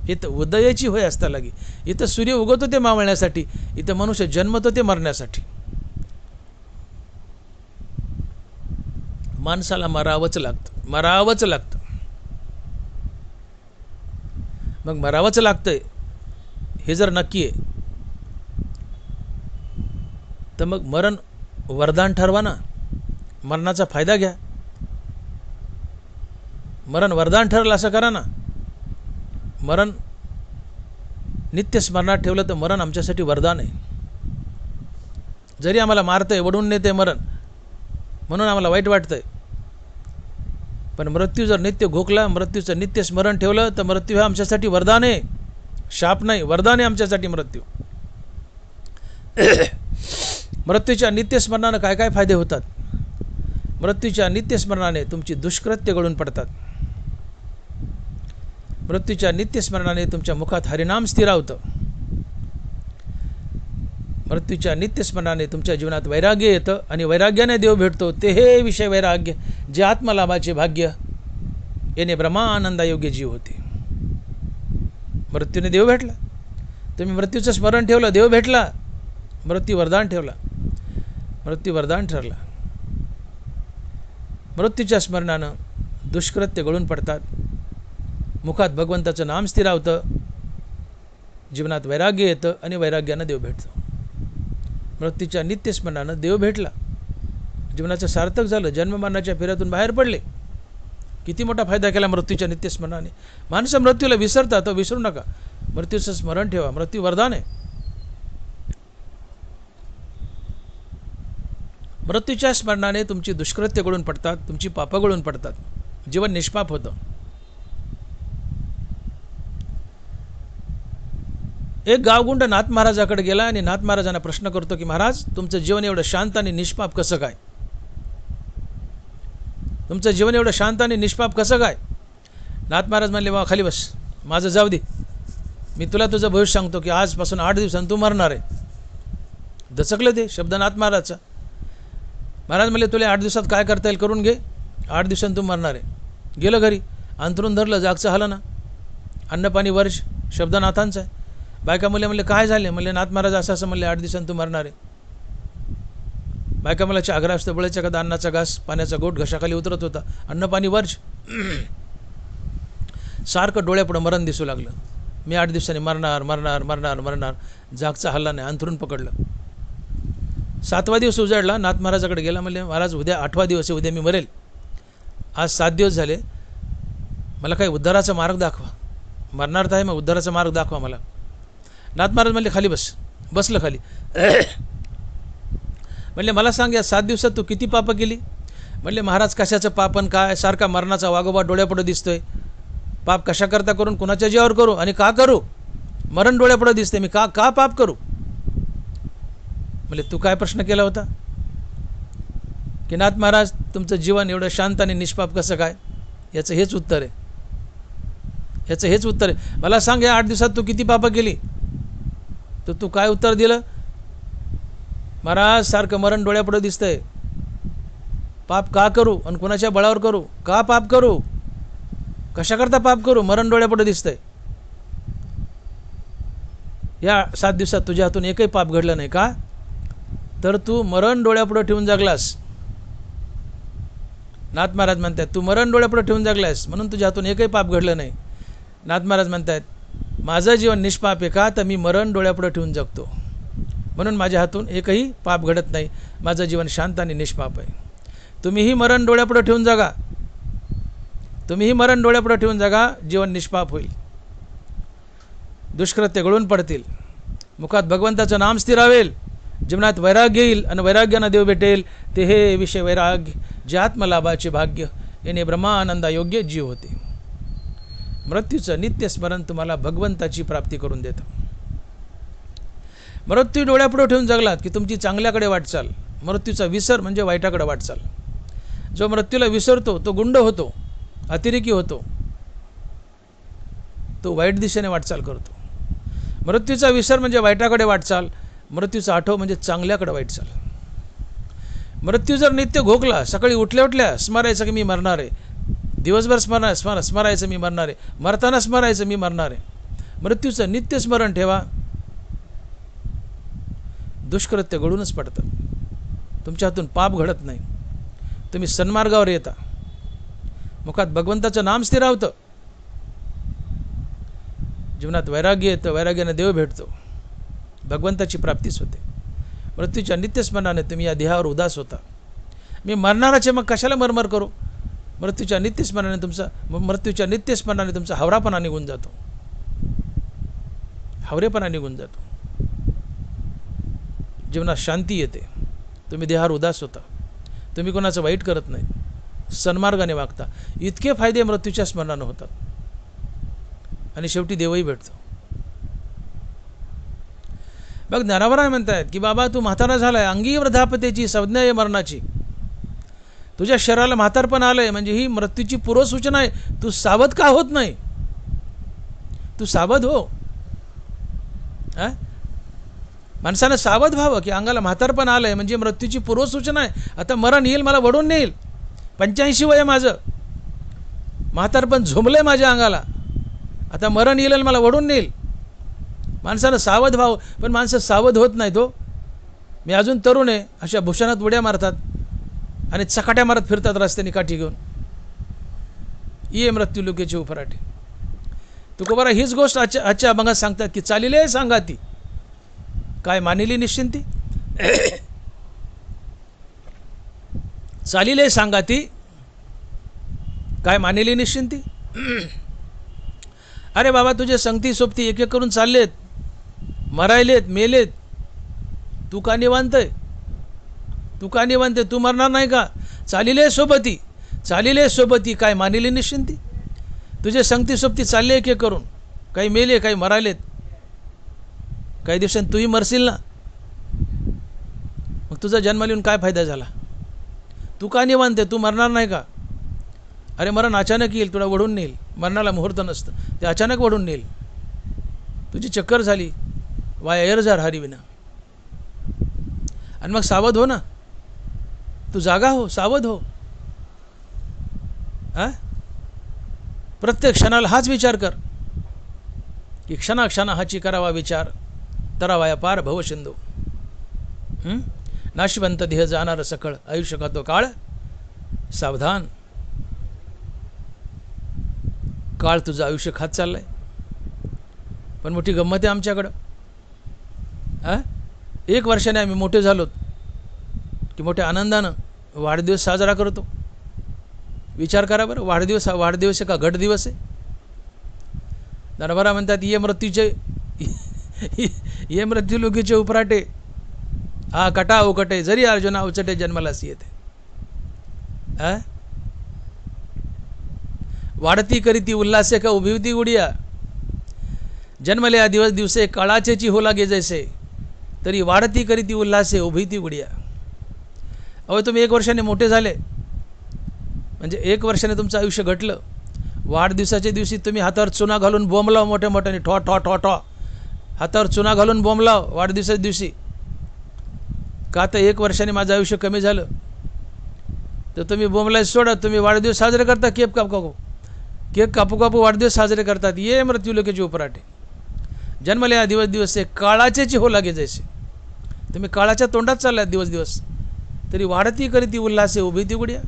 इथं उदयाची होय असता लागे. इथं सूर्य उगवतो ते मावळण्यासाठी, इथं मनुष्य जन्मतो ते मरण्यासाठी. माणसाला मरावंच लागतं, मरावंच लागतं. मग मरावंच लागतंय हे जर नक्की आहे, तर मग मरण वरदान ठरवा ना. मरणाचा फायदा घ्या. मरण वरदान ठरलं असं करा ना. मरण नित्य स्मरणात ठेवलं तर मरण आमच्यासाठी वरदान आहे. जरी आम्हाला मारतंय, वडून नेते मरण, म्हणून आम्हाला वाईट वाटतंय, पण मृत्यू जर नित्य घोकला, मृत्यूचं नित्य स्मरण ठेवलं तर मृत्यू हे आमच्यासाठी वरदान आहे. शाप नाही, वरदान आहे आमच्यासाठी मृत्यू. मृत्यूच्या नित्य स्मरणाने काय काय फायदे होतात? मृत्यूच्या नित्य स्मरणाने तुमची दुष्कृत्य गळून पडतात. मृत्यूच्या नित्यस्मरणाने तुमच्या मुखात हरिनाम स्थिरावतं. मृत्यूच्या नित्यस्मरणाने तुमच्या जीवनात वैराग्य येतं आणि वैराग्याने देव भेटतो. ते हे विषय वैराग्य जे आत्मलाभाचे भाग्य येणे ब्रह्मानंदायोग्य जीव होते. मृत्यूने देव भेटला. तुम्ही मृत्यूचं स्मरण ठेवलं, देव भेटला. मृत्यू वरदान ठेवला, मृत्यू वरदान ठरला. मृत्यूच्या स्मरणानं दुष्कृत्य गळून पडतात. मुखात भगवंताचं नाम स्थिरावतं. जीवनात वैराग्य येतं आणि वैराग्यानं देव भेटतो. मृत्यूच्या नित्यस्मरणानं देव भेटला. जीवनाचं सार्थक झालं. जन्ममरणाच्या फेऱ्यातून बाहेर पडले. किती मोठा फायदा केला मृत्यूच्या नित्यस्मरणाने. माणसं मृत्यूला विसरतात. तो विसरू नका. मृत्यूचं स्मरण ठेवा. मृत्यू वरदान आहे. मृत्यूच्या स्मरणाने तुमची दुष्कृत्य गळून पडतात, तुमची पापं गळून पडतात. जीवन निष्पाप होतं. एक गावगुंड नाथ महाराजाकडे गेला आणि नाथ महाराजांना प्रश्न करतो की महाराज, तुमचं जीवन एवढं शांत आणि निष्पाप कसं काय? तुमचं जीवन एवढं शांत आणि निष्पाप कसं काय? नाथ महाराज म्हणले, वा खाली बस, माझं जाऊ दे. मी तुला तुझं भविष्य सांगतो की आजपासून 8 दिवसांनी तू मरणार आहे. दचकलं ते शब्द नाथ महाराजचा. महाराज म्हणले, तुला 8 दिवसात काय करता येईल करून घे. 8 दिवसांनी तू मरणार आहे. गेलं घरी, अंथरून धरलं, जागचं हलं ना. अन्न पाणी वर्ष शब्द नाथांचा आहे. बायका म्हणले काय झाले? म्हणले नाथ महाराज असं असं म्हणले 8 दिवसांनी तू मरणार आहे. बायका मला आग्रा असतं बळायच्या कदा अन्नाचा घास पाण्याचा गोट घशाखाली उतरत होता. अन्न पाणी वर्ष सारखं डोळ्यापुढं मरण दिसू लागलं. मी 8 दिवसांनी मरणार मरणार मरणार मरणार. जागचा हल्ला नाही, अंथरून पकडलं. 7वा दिवस उजाडला. नाथ महाराजाकडे गेला. म्हणले महाराज, उद्या 8वा दिवस आहे, उद्या मी मरेल. आज 7 दिवस झाले, मला काही उद्धाराचा मार्ग दाखवा. मरणार तर आहे, मग उद्धाराचा मार्ग दाखवा मला. नाथ महाराज म्हणले खाली बस. बसलं खाली. म्हणले मला सांग, या 7 दिवसात तू किती पापं केली? म्हणले महाराज, कशाचं पापन काय? सारखा मरणाचा वागोबा डोळ्यापुढे दिसतोय. पाप कशा करता करून, कुणाच्या जीवावर करू आणि का करू? मरण डोळ्यापुढे दिसते, मी का पाप करू? म्हणले तू काय प्रश्न केला होता? की नाथ महाराज, तुमचं जीवन एवढं शांत आणि निष्पाप कसं काय? याचं हेच उत्तर आहे. याचं हेच उत्तर आहे. मला सांग, या 8 दिवसात तू किती पापं केली? तर तू काय उत्तर दिलं? महाराज, सारखं मरण डोळ्यापुढे दिसतंय. पाप का करू आणि कुणाच्या बळावर करू? का पाप करू? कशा करता पाप करू? मरण डोळ्यापुढे दिसतंय. या 7 दिवसात तुझ्या हातून एकही पाप घडलं नाही का? तर तू मरण डोळ्यापुढे ठेवून जगलास. नाथ महाराज म्हणतात, तू मरण डोळ्यापुढे ठेवून जगलास म्हणून तुझ्या हातून एकही पाप घडलं नाही. नाथ महाराज म्हणतात, माझं जीवन निष्पाप आहे का? तर मी मरण डोळ्यापुढे ठेवून जगतो म्हणून माझ्या हातून एकही पाप घडत नाही. माझं जीवन शांत आणि निष्पाप आहे. तुम्हीही मरण डोळ्यापुढे ठेवून जगा. तुम्हीही मरण डोळ्यापुढे ठेवून जगा. जीवन निष्पाप होईल. दुष्कृत्य गळून पडतील. मुखात भगवंताचं नाम स्थिरावेल. जीवनात वैराग्य येईल आणि वैराग्यानं देव भेटेल. ते हे विषय वैराग्य जे आत्मलाभाचे भाग्य येणे ब्रह्मानंदा योग्य जीव होते. मृत्यूचं नित्य स्मरण तुम्हाला भगवंताची प्राप्ती करून देतं. मृत्यू डोळ्यापुढे ठेवून जगलात की तुमची चांगल्याकडे वाटचाल. मृत्यूचा विसर म्हणजे वाईटाकडे वाटचाल. जो मृत्यूला विसरतो तो गुंड होतो, अतिरेकी होतो, तो वाईट दिशेने वाटचाल करतो. मृत्यूचा विसर म्हणजे वाईटाकडे वाटचाल. मृत्यूचा आठव म्हणजे चांगल्याकडे वाटचाल. मृत्यू जर नित्य घोकला, सकाळी उठल्या उठल्या स्मरायचं की मी मरणार आहे, दिवसभर स्मरायचं मी मरणार आहे, मरताना स्मरायचं मी मरणार आहे. मृत्यूचं नित्य स्मरण ठेवा. दुष्कृत्य घडूनच पडतं. तुमच्या हातून पाप घडत नाही. तुम्ही सन्मार्गावर येता. मुखात भगवंताचं नाम स्थिरावतं. जीवनात वैराग्य येतं. वैराग्याने देव भेटतो. भगवंताची प्राप्तीच होते. मृत्यूच्या नित्यस्मरणाने तुम्ही या देहावर उदास होता. मी मरणाराचे, मग कशाला मरमर करू? मृत्यूच्या नित्यस्मरणाने तुमचा हावरापणा निघून जातो. हावरेपणा निघून जातो. जीवनात शांती येते. तुम्ही देहावर उदास होता. तुम्ही कोणाचं वाईट करत नाही. सन्मार्गाने वागता. इतके फायदे मृत्यूच्या स्मरणाने होतात. आणि शेवटी देवही भेटतो. बघ, ज्ञानावराय म्हणतायत की बाबा, तू म्हातारा झालाय, अंगी वृद्धापतेची संज्ञा आहे मरणाची. तुझ्या शरीराला म्हातारपण आलंय म्हणजे ही मृत्यूची पूर्वसूचना आहे. तू सावध का होत नाही? तू सावध हो. माणसानं सावध व्हावं की अंगाला म्हातारपण आलं आहे म्हणजे मृत्यूची पूर्वसूचना आहे. आता मरण येईल, मला वडून नेईल. 85 वय माझं, म्हातारपण झोंबलं आहे माझ्या अंगाला, आता मरण येईल आणि मला वडून नेईल. माणसानं सावध व्हावं, पण माणसं सावध होत नाही. तो मी अजून तरुण आहे अशा भूषणात उड्या मारतात आणि चकाट्या मारत फिरतात रस्त्याने काठी घेऊन. ये मृत्यू लोकेची उफराटे. तुकोबारा हीच गोष्ट आजच्या अभंगात सांगतात की चालिले सांगाती काय मानिली निश्चिंती. चालिले सांगाती काय मानिली निश्चिंती. अरे बाबा, तुझे संगती सोबती एक एक करून चाललेत, मरायलेत, मेलेत, तू का निवांत आहे? तू का निवांत आहे? तू मरणार नाही का? चालिले सोबती, चालिले सोबती काय मानिली निश्चिंती. तुझे संगती सोबती चालले एक एक करून, काही मेले, काही मरायलेत, काही दिवसांनी तूही मरशील ना. मग तुझा जन्म लिहून काय फायदा झाला? तू का निवांत आहे? तू मरणार नाही का? अरे मरण अचानक येईल, तुला वढून नेईल. मरणाला मुहूर्त नसतं, ते अचानक वढून नेईल. तुझी चक्कर झाली, वाया एरजार हरिविना. आणि मग सावध हो ना, तू जागा हो, सावध हो. प्रत्येक क्षणाला हाच विचार कर की क्षणा हाची करावा विचार, तरावाया पार भवसिंधू. नाशवंत देह जाणार सकळ, आयुष्य का तो काळ सावधान. काळ तुझं आयुष्य खात चाललंय. पण मोठी गंमत आहे आमच्याकडं. 1 वर्षाने आम्ही मोठे झालोत की मोठ्या आनंदानं वाढदिवस साजरा करतो. विचार करा बरं, वाढदिवस हा वाढदिवस आहे का घट दिवस आहे? दरबारा म्हणतात ये मृत्यूचे ये मृत्यू लोकीचे उपराटे, हा कटा उकटे जरी अर्जुना उचटे जन्मालाच येते. वाढती करीती उल्हासे का उभी होती गुडिया, जन्मल्या दिवस दिवसे काळाचेची हो लागे जैसे, तरी वाढती करीती उल्हासे उभी ती गुडिया. अहो तुम्ही 1 वर्षाने मोठे झाले म्हणजे 1 वर्षाने तुमचं आयुष्य घटलं. वाढदिवसाच्या दिवशी तुम्ही हातावर चुना घालून बोंबलाव मोठ्या मोठ्याने, ठॉ ठॉ ठॉ ठॉ हातावर चुना घालून बोंबलाव वाढदिवसाच्या दिवशी. का तर 1 वर्षाने माझं आयुष्य कमी झालं. तर तुम्ही बोंबलाय सोडा, तुम्ही वाढदिवस साजरे करता, केक कापू कापू वाढदिवस साजरे करतात. ये मृत्यू लोकेची उपराटे, जन्मल्या दिवस दिवस काळाचेची हो लागे जैसे. तुम्ही काळाच्या तोंडात चाललात दिवस दिवस, तरी वाढती करीती उल्हासे उभी ती गुडिया.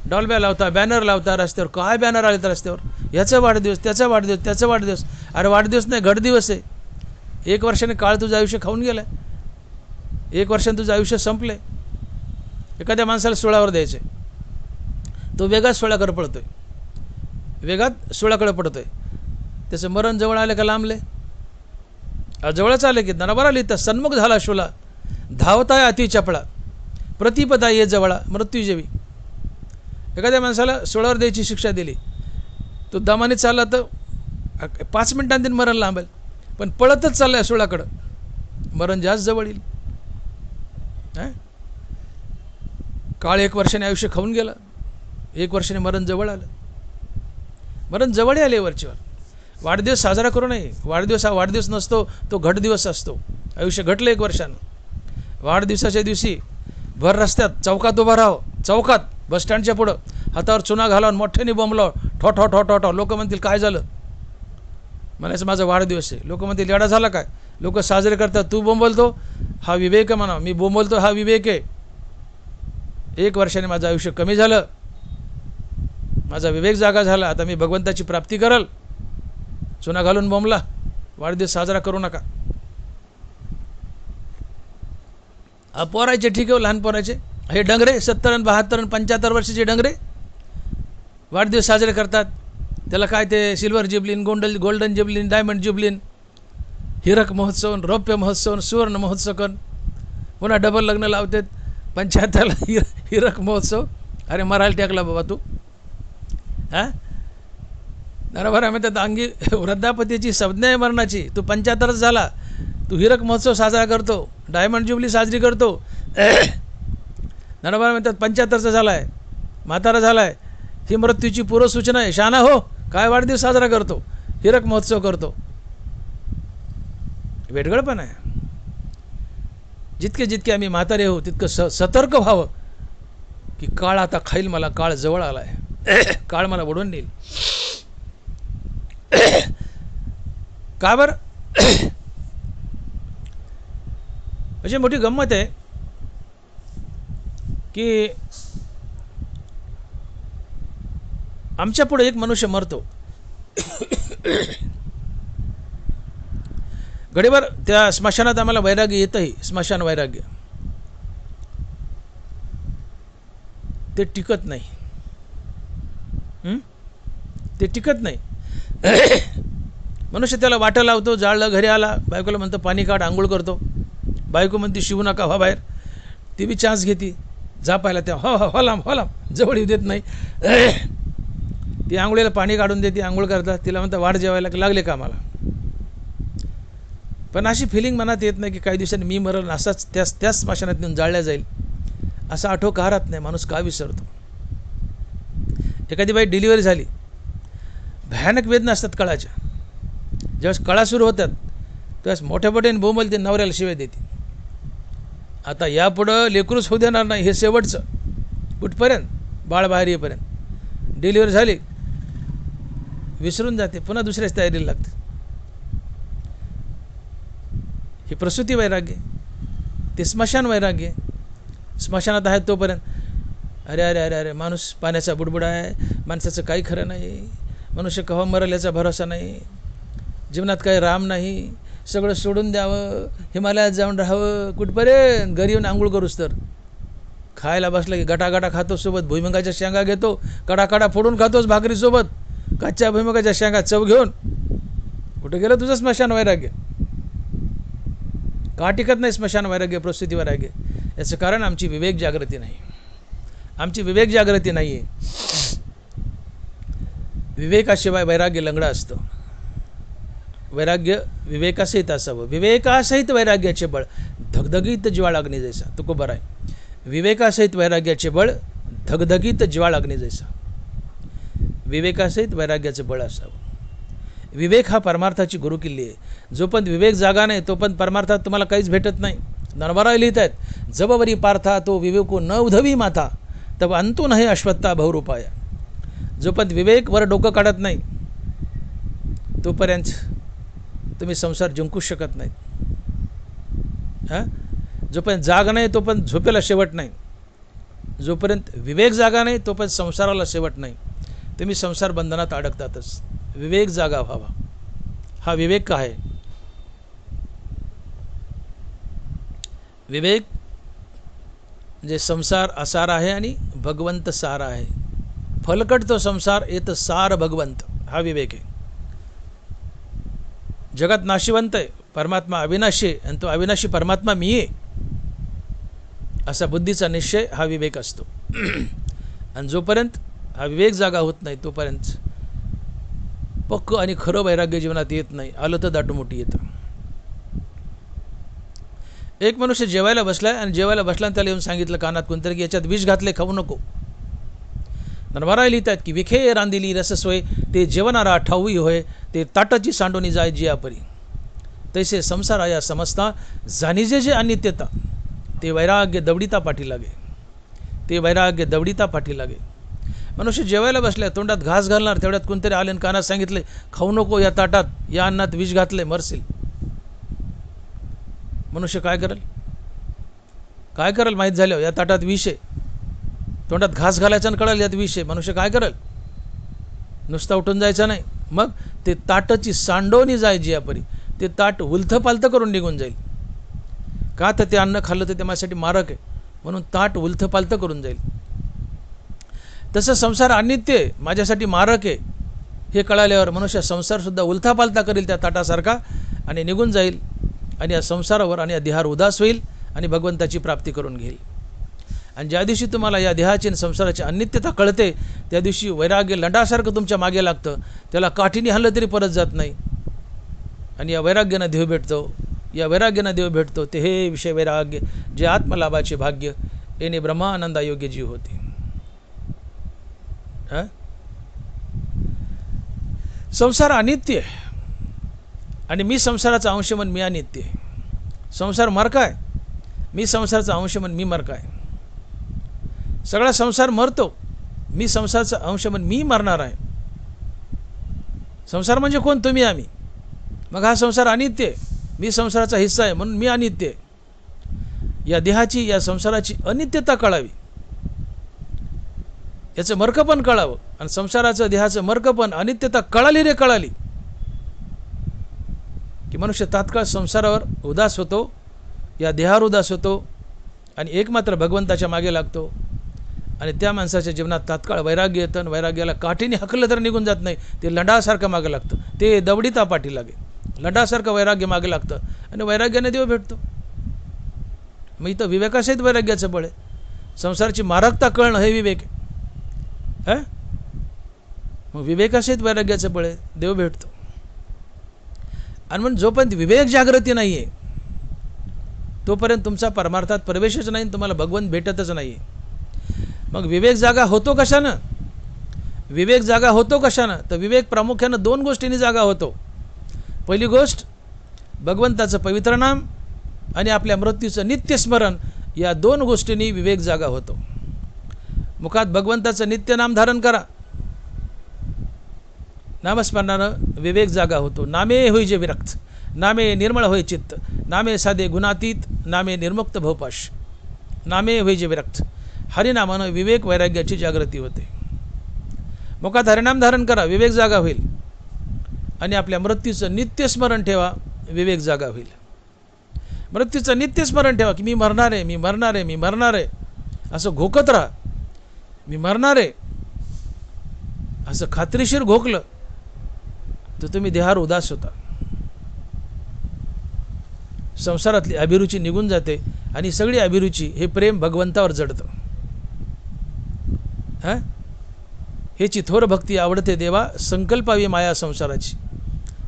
डॉल्ब्या लावता, बॅनर लावता रस्त्यावर. काय बॅनर आले तर रस्त्यावर, याचा वाढदिवस, त्याचा वाढदिवस, त्याचा वाढदिवस. अरे वाढदिवस नाही, घट दिवस आहे. 1 वर्षाने काळ तुझं आयुष्य खाऊन गेलं. 1 वर्षाने तुझं आयुष्य संपलं. एखाद्या माणसाला सोळावर द्यायचे, तो वेगात सोळाकडे पडतोय, वेगात सोळाकडे पडतोय. त्याचं मरण जवळ आलं का लांबले? जवळच आले की नरबर आली तर सन्मुख झाला शोला, धावताय अति चपळा, प्रतिपदा ये जवळा मृत्यू जेवी. एखाद्या माणसाला 16वर द्यायची शिक्षा दिली, तो दमाने चालला तर 5 मिनिटांनी मरण लांबेल, पण पळतच चाललाय 16कडं, मरण जास्त जवळ येईल. काळ 1 वर्षाने आयुष्य खाऊन गेलं, 1 वर्षाने मरण जवळ आलं. मरण जवळ आले वरचीवर. वाढदिवस साजरा करू नये. वाढदिवस हा वाढदिवस नसतो, तो घट दिवस असतो. आयुष्य घटलं 1 वर्षानं. वाढदिवसाच्या दिवशी भर रस्त्यात चौकात उभा राहो, चौकात बसस्टँडच्या पुढं हातावर चुना घालावून मोठ्याने बोंबलाव, ठॉ ठॉ ठॉ ठॉ ठॉ. लोक म्हणतील काय झालं? म्हणायचं माझा वाढदिवस आहे. लोक म्हणतील येडा झाला काय? लोक साजरे करतात, तू बोंबलतो, हा विवेक आहे म्हणा. मी बोंबलतो, हा विवेक आहे. 1 वर्षाने माझं आयुष्य कमी झालं, माझा विवेक जागा झाला. आता मी भगवंताची प्राप्ती करल. चुना घालून बोंबला, वाढदिवस साजरा करू नका. पोरायचे ठीक आहे, लहान पोरायचे हे डंगरे 70 आणि 72 आणि 75 वर्षाचे डंगरे वाढदिवस साजरे करतात. त्याला काय ते सिल्वर जुबलिन, गोल्डन जुबलिन, डायमंड जुबलिन, हिरक महोत्सव, रौप्य महोत्सव, सुवर्ण महोत्सव, पुन्हा डबल लग्न लावतात. 75ला हिरक महोत्सव. अरे मरायला टेकला बाबा तू. बरोबर म्हणतात अंगी वृद्धापतीची संज्ञा आहे मरणाची. तू 75 झाला, तू हिरक महोत्सव साजरा करतो, डायमंड जुबली साजरी करतो. बरोबर म्हणतात 75चा झाला आहे, म्हातारा झाला आहे, ही मृत्यूची पूर्वसूचना आहे. शहाणा हो, काय वाढदिवस साजरा करतो? हिरक महोत्सव करतो, वेडगळपण आहे. जितके जितके आम्ही म्हातारे होऊ तितकं सतर्क व्हावं की काळ आता खाईल मला, काळ जवळ आला आहे, काळ मला ओढून नेईल. का बरं? म्हणजे मोठी गंमत आहे की आमच्या पुढे एक मनुष्य मरतो. घडीभर त्या स्मशानात आम्हाला वैराग्य येतही, स्मशान वैराग्य ते टिकत नाही. ते टिकत नाही. मनुष्य त्याला वाटं लावतो, जाळलं, घरी आला, बायकोला म्हणतो पाणी काढ, आंघोळ करतो. बायको म्हणते शिवू नका, व्हा बाहेर. ती बी चान्स घेते, जा पाहिला तेव्हा हो हो लांब, जवळ येऊ देत नाही. ती आंघोळीला पाणी काढून देते, आंघोळ करतात. तिला म्हणतात वाढ जेवायला, लागले का मला. पण अशी फिलिंग मनात येत नाही की काही दिवसांनी मी मरण, असाच त्याच स्मशानात नेऊन जाळल्या जाईल, असा आठवका राहत नाही. माणूस का विसरतो. एखादी बाई डिलिव्हरी झाली, भयानक वेदना असतात कळाच्या. ज्यावेळेस कळा सुरू होतात त्यावेळेस मोठ्या मोठ्याने बोंबलते, नवऱ्याला शिवाय देते. आता यापुढं लेकरूच होऊ देणार नाही, हे शेवटचं. कुठपर्यंत? बाळ बाहेर येईपर्यंत. डिलिव्हरी झाली, विसरून जाते, पुन्हा दुसऱ्याच तयारीला लागते. हे प्रसूती वैराग्य, ते स्मशान वैराग्य. स्मशानात आहेत तोपर्यंत अरे अरे अरे अरे माणूस पाण्याचा बुडबुडा आहे, माणसाचं काही खरं नाही, मनुष्य केव्हा मरेल याचा भरोसा नाही, जीवनात काही राम नाही, सगळं सोडून द्यावं, हिमालयात जाऊन राहावं. कुठपर्यंत? घरी येऊन आंघोळ करूच तर. खायला बसलं की गटागटा खातो, सोबत भुईमुगाच्या शेंगा घेतो, कडाकडा फोडून खातोच भाकरीसोबत, कच्च्या भुईमुगाच्या शेंगा चव घेऊन. कुठे गेलं तुझं स्मशान वैराग्य? का टिकत नाही स्मशान वैराग्य, प्रसूती वैराग्य? याचं कारण आमची विवेक जागृती नाही. आमची विवेक जागृती नाही आहे. विवेकाशिवाय वैराग्य लंगडा असतं. वैराग्य विवेकासहित असावं. विवेकासहित वैराग्याचे बळ धगधगीत ज्वाळ अग्नी जैसा. तुकोबर आहे. विवेकासहित वैराग्याचे बळ धगधगीत ज्वाळ अग्नी जैसा. विवेकासहित वैराग्याचे बळ असावं. विवेक हा परमार्थाची गुरुकिल्ली आहे. जोपर्यंत विवेक जागा नाही तोपर्यंत परमार्थात तुम्हाला काहीच भेटत नाही. नरवरा लिहित आहेत, जबवरी पार्था तो विवेको न उधवी माथा, तब अंतू नाही अश्वत्था बहुरूपाय. जोपर्यंत विवेक वर डोकं काढत नाही तोपर्यंत तुम्ही संसार जिंकू शकत नाही. हां, जोपर्यंत जाग नाही तोपर्यंत झोपेला शेवट नाही. जोपर्यंत विवेक जागा नाही तोपर्यंत संसाराला शेवट नाही. तुम्ही संसार बंधनात अडकतातच. विवेक जागा व्हावा. हा विवेक काय आहे? विवेक म्हणजे संसार असार आहे आणि भगवंत सार आहे. फलकट तो संसार येत सार भगवंत. हा विवेक आहे. जगात नाशिवंत आहे, परमात्मा अविनाशी आहे, आणि तो अविनाशी परमात्मा मी आहे असा बुद्धीचा निश्चय हा विवेक असतो. आणि जोपर्यंत हा विवेक जागा होत नाही तोपर्यंत पक्क आणि खरं वैराग्य जीवनात येत नाही. आलं तर दाटोमोठी येतं. एक मनुष्य जेवायला बसलाय आणि जेवायला बसला आणि त्याला येऊन सांगितलं कानात कोणतरी की याच्यात विष घातले, खाऊ नको. नरवरा लिहित आहेत की विखे रांदिली रससोय, ते जेवणारा ठाऊई होय, ते ताटाची सांडोनी जाय जियापरी. तैसे संसार या समजता जाणीजे जे अनित्यता, ते वैराग्य दवडिता पाठी लागे. ते वैराग्य दवडिता पाठी लागे. मनुष्य जेवायला बसल्या, तोंडात घास घालणार, तेवढ्यात कोणतरी आले आणि कानात सांगितले खाऊ नको, या ताटात या अन्नात विष घातले, मरशील. मनुष्य काय करेल? काय करेल माहीत झाल्यावर? या ताटात विष आहे. तोंडात घास घालायचं आणि कळेल यात विष आहे. मनुष्य काय करेल? नुसता उठून जायचं नाही, मग ते ताटाची सांडोनी जायची यापरी. ते ताट उलथं पालथं करून निघून जाईल. का तर ते अन्न खाल्लं तर ते माझ्यासाठी मारक आहे, म्हणून ताट उलथं पालथं करून जाईल. तसं संसार अनित्य आहे, माझ्यासाठी मारक आहे हे कळाल्यावर मनुष्य संसारसुद्धा उलथा पालथा करेल त्या ताटासारखा आणि निघून जाईल. आणि या संसारावर आणि या देहावर उदास होईल आणि भगवंताची प्राप्ती करून घेईल. आणि ज्या दिवशी तुम्हाला या देहाची आणि संसाराची अनित्यता कळते त्या दिवशी वैराग्य लंडासारखं तुमच्या मागे लागतं. त्याला काठीने हल्लं तरी परत जात नाही. आणि या वैराग्यानं देव भेटतो. या वैराग्यानं देव भेटतो ते हे विषय वैराग्य जे आत्मलाभाचे भाग्य येणे ब्रह्मानंदा योग्य जीव होते. संसार अनित्य आहे आणि मी संसाराचा अंश म्हणून मी अनित्य आहे. संसार मरका आहे, मी संसाराचा अंश म्हणून मी मरका आहे. सगळा संसार मरतो, मी संसाराचा अंश म्हणून मी मरणार आहे. संसार म्हणजे कोण? तुम्ही आम्ही. मग हा संसार अनित्य आहे, मी संसाराचा हिस्सा आहे म्हणून मी अनित्य आहे. या देहाची, या संसाराची अनित्यता कळावी, याचं मर्कपण कळावं. आणि संसाराचं, देहाचं मर्कपण, अनित्यता कळाली रे कळाली की मनुष्य तात्काळ संसारावर उदास होतो, या देहावर उदास होतो आणि एकमात्र भगवंताच्या मागे लागतो. आणि त्या माणसाच्या जीवनात तात्काळ वैराग्य येतं आणि वैराग्याला काठीने हकलं तर निघून जात नाही, ते लंडासारखं मागे लागतं. ते दवडीता पाठी लागे, लंडासारखं वैराग्य मागे लागतं आणि वैराग्याने देव भेटतो. मग इथं विवेकासहित वैराग्याचं बळ आहे. संसाराची मारकता कळणं हे विवेक आहे. मग विवेकासहित वैराग्याचं बळ आहे, देव भेटतो. आणि म्हणून जोपर्यंत विवेक जागृती नाही आहे तोपर्यंत तुमचा परमार्थात प्रवेशच नाही, तुम्हाला भगवंत भेटतच नाही. मग विवेक जागा होतो कशानं? विवेक जागा होतो कशानं? तर विवेक प्रामुख्यानं दोन गोष्टींनी जागा होतो. पहिली गोष्ट भगवंताचं पवित्र नाम आणि आपल्या मृत्यूचं नित्यस्मरण, या दोन गोष्टींनी विवेक जागा होतो. मुखात भगवंताचं नित्य नाम धारण करा, नामस्मरणानं विवेक जागा होतो. नामे होई जे विरक्त, नामे निर्मळ होय चित्त, नामे साधे गुणातीत, नामे निर्मुक्त भवपाश. नामे होई जे विरक्त, हरिनामानं विवेक वैराग्याची जागृती होते. मुखात हरिनाम धारण करा, विवेक जागा होईल. आणि आपल्या मृत्यूचं नित्यस्मरण ठेवा, विवेक जागा होईल. मृत्यूचं नित्यस्मरण ठेवा की मी मरणार आहे, मी मरणार आहे, मी मरणार आहे, असं घोकत राहा. मी मरणार आहे असं खात्रीशीर घोकलं तर तुम्ही देहावर उदास होता. संसारातली अभिरुची निघून जाते आणि सगळी अभिरुची हे प्रेम भगवंतावर जडतं. हेची थोर भक्ती आवडते देवा, संकल्पावी माया संसाराची.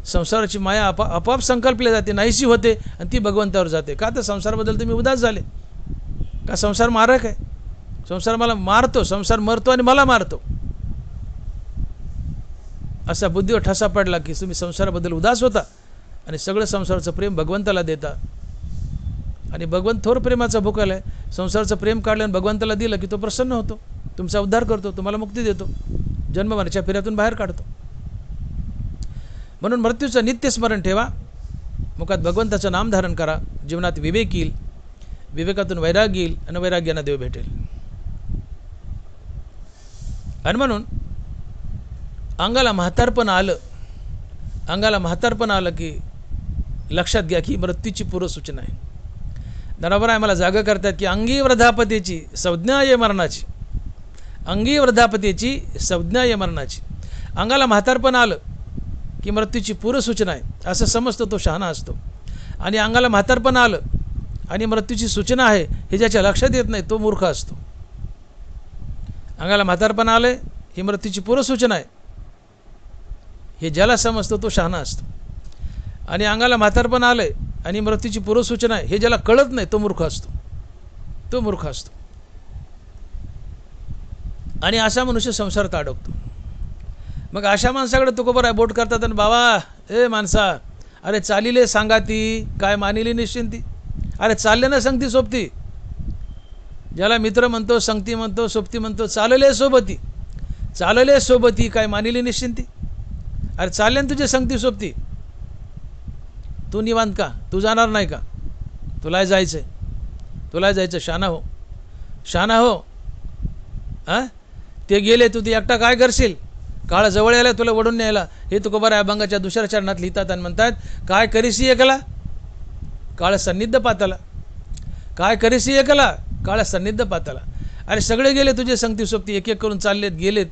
संसाराची माया आपोआप संकल्पली जाते, नाहीशी होते आणि ती भगवंतावर जाते. का? तर संसाराबद्दल तुम्ही उदास झाले. का? संसार मारक आहे, संसार मला मारतो, संसार मरतो आणि मला मारतो, असा बुद्धीवर ठसा पडला की तुम्ही संसाराबद्दल उदास होता आणि सगळं संसाराचं प्रेम भगवंताला देता. आणि भगवंत थोर प्रेमाचा भुकाल आहे. संसाराचं प्रेम काढलं आणि भगवंताला दिलं की तो प्रसन्न होतो, तुमचा उद्धार करतो, तुम्हाला मुक्ती देतो, जन्ममरणाच्या फेऱ्यातून बाहेर काढतो. म्हणून मृत्यूचं नित्य स्मरण ठेवा, मुखात भगवंताचं नाम धारण करा, जीवनात विवेक येईल, विवेकातून वैराग्य येईल आणि वैराग्यानं देव भेटेल. आणि म्हणून अंगाला म्हातारपण आलं, अंगाला म्हातारपण आलं की लक्षात घ्या की मृत्यूची पूर्वसूचना आहे. बरोबर आहे, मला जागा करतात की अंगी वृद्धापतीची संज्ञा आहे मरणाची, अंगी वृद्धापतीची संज्ञा आहे मरणाची. अंगाला म्हातारपण आलं की मृत्यूची पूर्वसूचना आहे असं समजतो तो शहाणा असतो. आणि अंगाला म्हातारपण आलं आणि मृत्यूची सूचना आहे हे ज्याच्या लक्षात येत नाही तो मूर्ख असतो. अंगाला म्हातारपण आलं ही मृत्यूची पूर्वसूचना आहे हे ज्याला समजतो तो शहाणा असतो. आणि अंगाला म्हातारपण आलंय आणि मृत्यूची पूर्वसूचना आहे हे ज्याला कळत नाही तो मूर्ख असतो, तो मूर्ख असतो. आणि असा मनुष्य संसारात अडकतो. मग अशा माणसाकडे तुकोबर आहे बोट करतात आणि बाबा ए माणसा, अरे चालिले सांगा ती काय मानिली निश्चिंती. अरे चालले ना संगती सोबती, ज्याला मित्र म्हणतो, संगती म्हणतो, सोबती म्हणतो, चालले सोबती, चालले सोबती काय मानिली निश्चिंती. अरे चालले ना तुझे संगती सोबती, तू निवांत का? तू जाणार नाही का? तुला जायचं आहे, तुला जायचं. शाना हो, शाना हो. ते गेले, तू ती एकटा काय करशील? काळ जवळ यायला तुला वडून न्यायला. हे तुकोबार अभंगाच्या दुसऱ्या चरणात लिहितात आणि म्हणतात काय करीसी एकला काळ सन्निध पाताला, काय करीसी एकला काळ सन्निध पाताला. अरे सगळे गेले तुझे संगती सोबती, एक एक करून चाललेत गेलेत,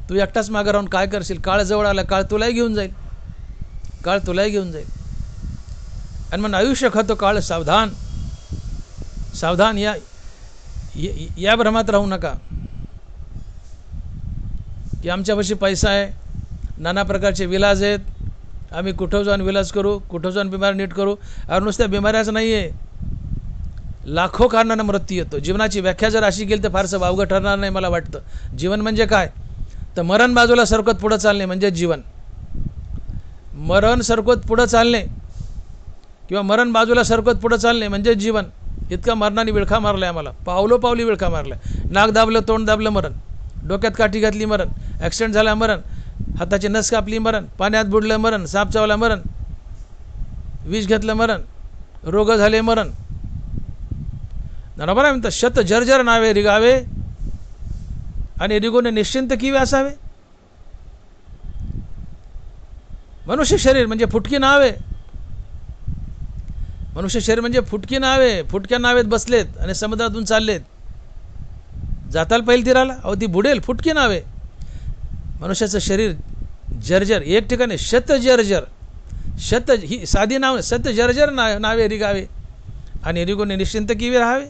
तू एकटाच मागं राहून काय करशील? काळ जवळ आला, काळ तुलाही घेऊन जाईल, काळ तुलाही घेऊन जाईल. आणि म्हणून आयुष्य खातो काळ सावधान, सावधान. या भ्रमात राहू नका की आमच्यापाशी पैसा आहे, नाना प्रकारचे विलाज आहेत, आम्ही कुठं जाऊन विलाज करू, कुठं जाऊन बिमारी नीट करू. अरे नुसत्या बिमाऱ्याच नाही आहे, लाखो कारणांना मृत्यू येतो. जीवनाची व्याख्या जर अशी केली तर फारसं वावगं ठरणार नाही मला वाटतं. जीवन म्हणजे काय तर मरण बाजूला सरकत पुढं चालणे म्हणजे जीवन. मरण सरकत पुढं चालणे किंवा मरण बाजूला सरकत पुढं चालणे म्हणजे जीवन. इतका मरणाने विळखा मारला आहे आम्हाला, पावलोपावली विळखा मारला आहे. नाक दाबलं, तोंड दाबलं, मरण. डोक्यात काठी घातली, मरण. ॲक्सिडेंट झाला, मरण. हाताची नस कापली, मरण. पाण्यात बुडलं, मरण. साप चावला, मरण. विष घेतलं, मरण. रोग झाले, मरण. बरोबर आहे म्हणतात, शत जर्जर नावे रिगावे आणि रिगोने निश्चिंत किवे असावे. मनुष्य शरीर म्हणजे फुटकी नावे. मनुष्य शरीर म्हणजे फुटकी नावे. फुटक्या नावेत बसलेत आणि समुद्रातून चाललेत. जाताल पहिल तीराला, अहो ती बुडेल. फुटकी नावे. मनुष्याचं शरीर जर्जर, एक ठिकाणी शत जर्जर. शत ही साधी नाव, शत जर्जर नावे रिगावे आणि रिगोने निश्चिंत किवी राहावे.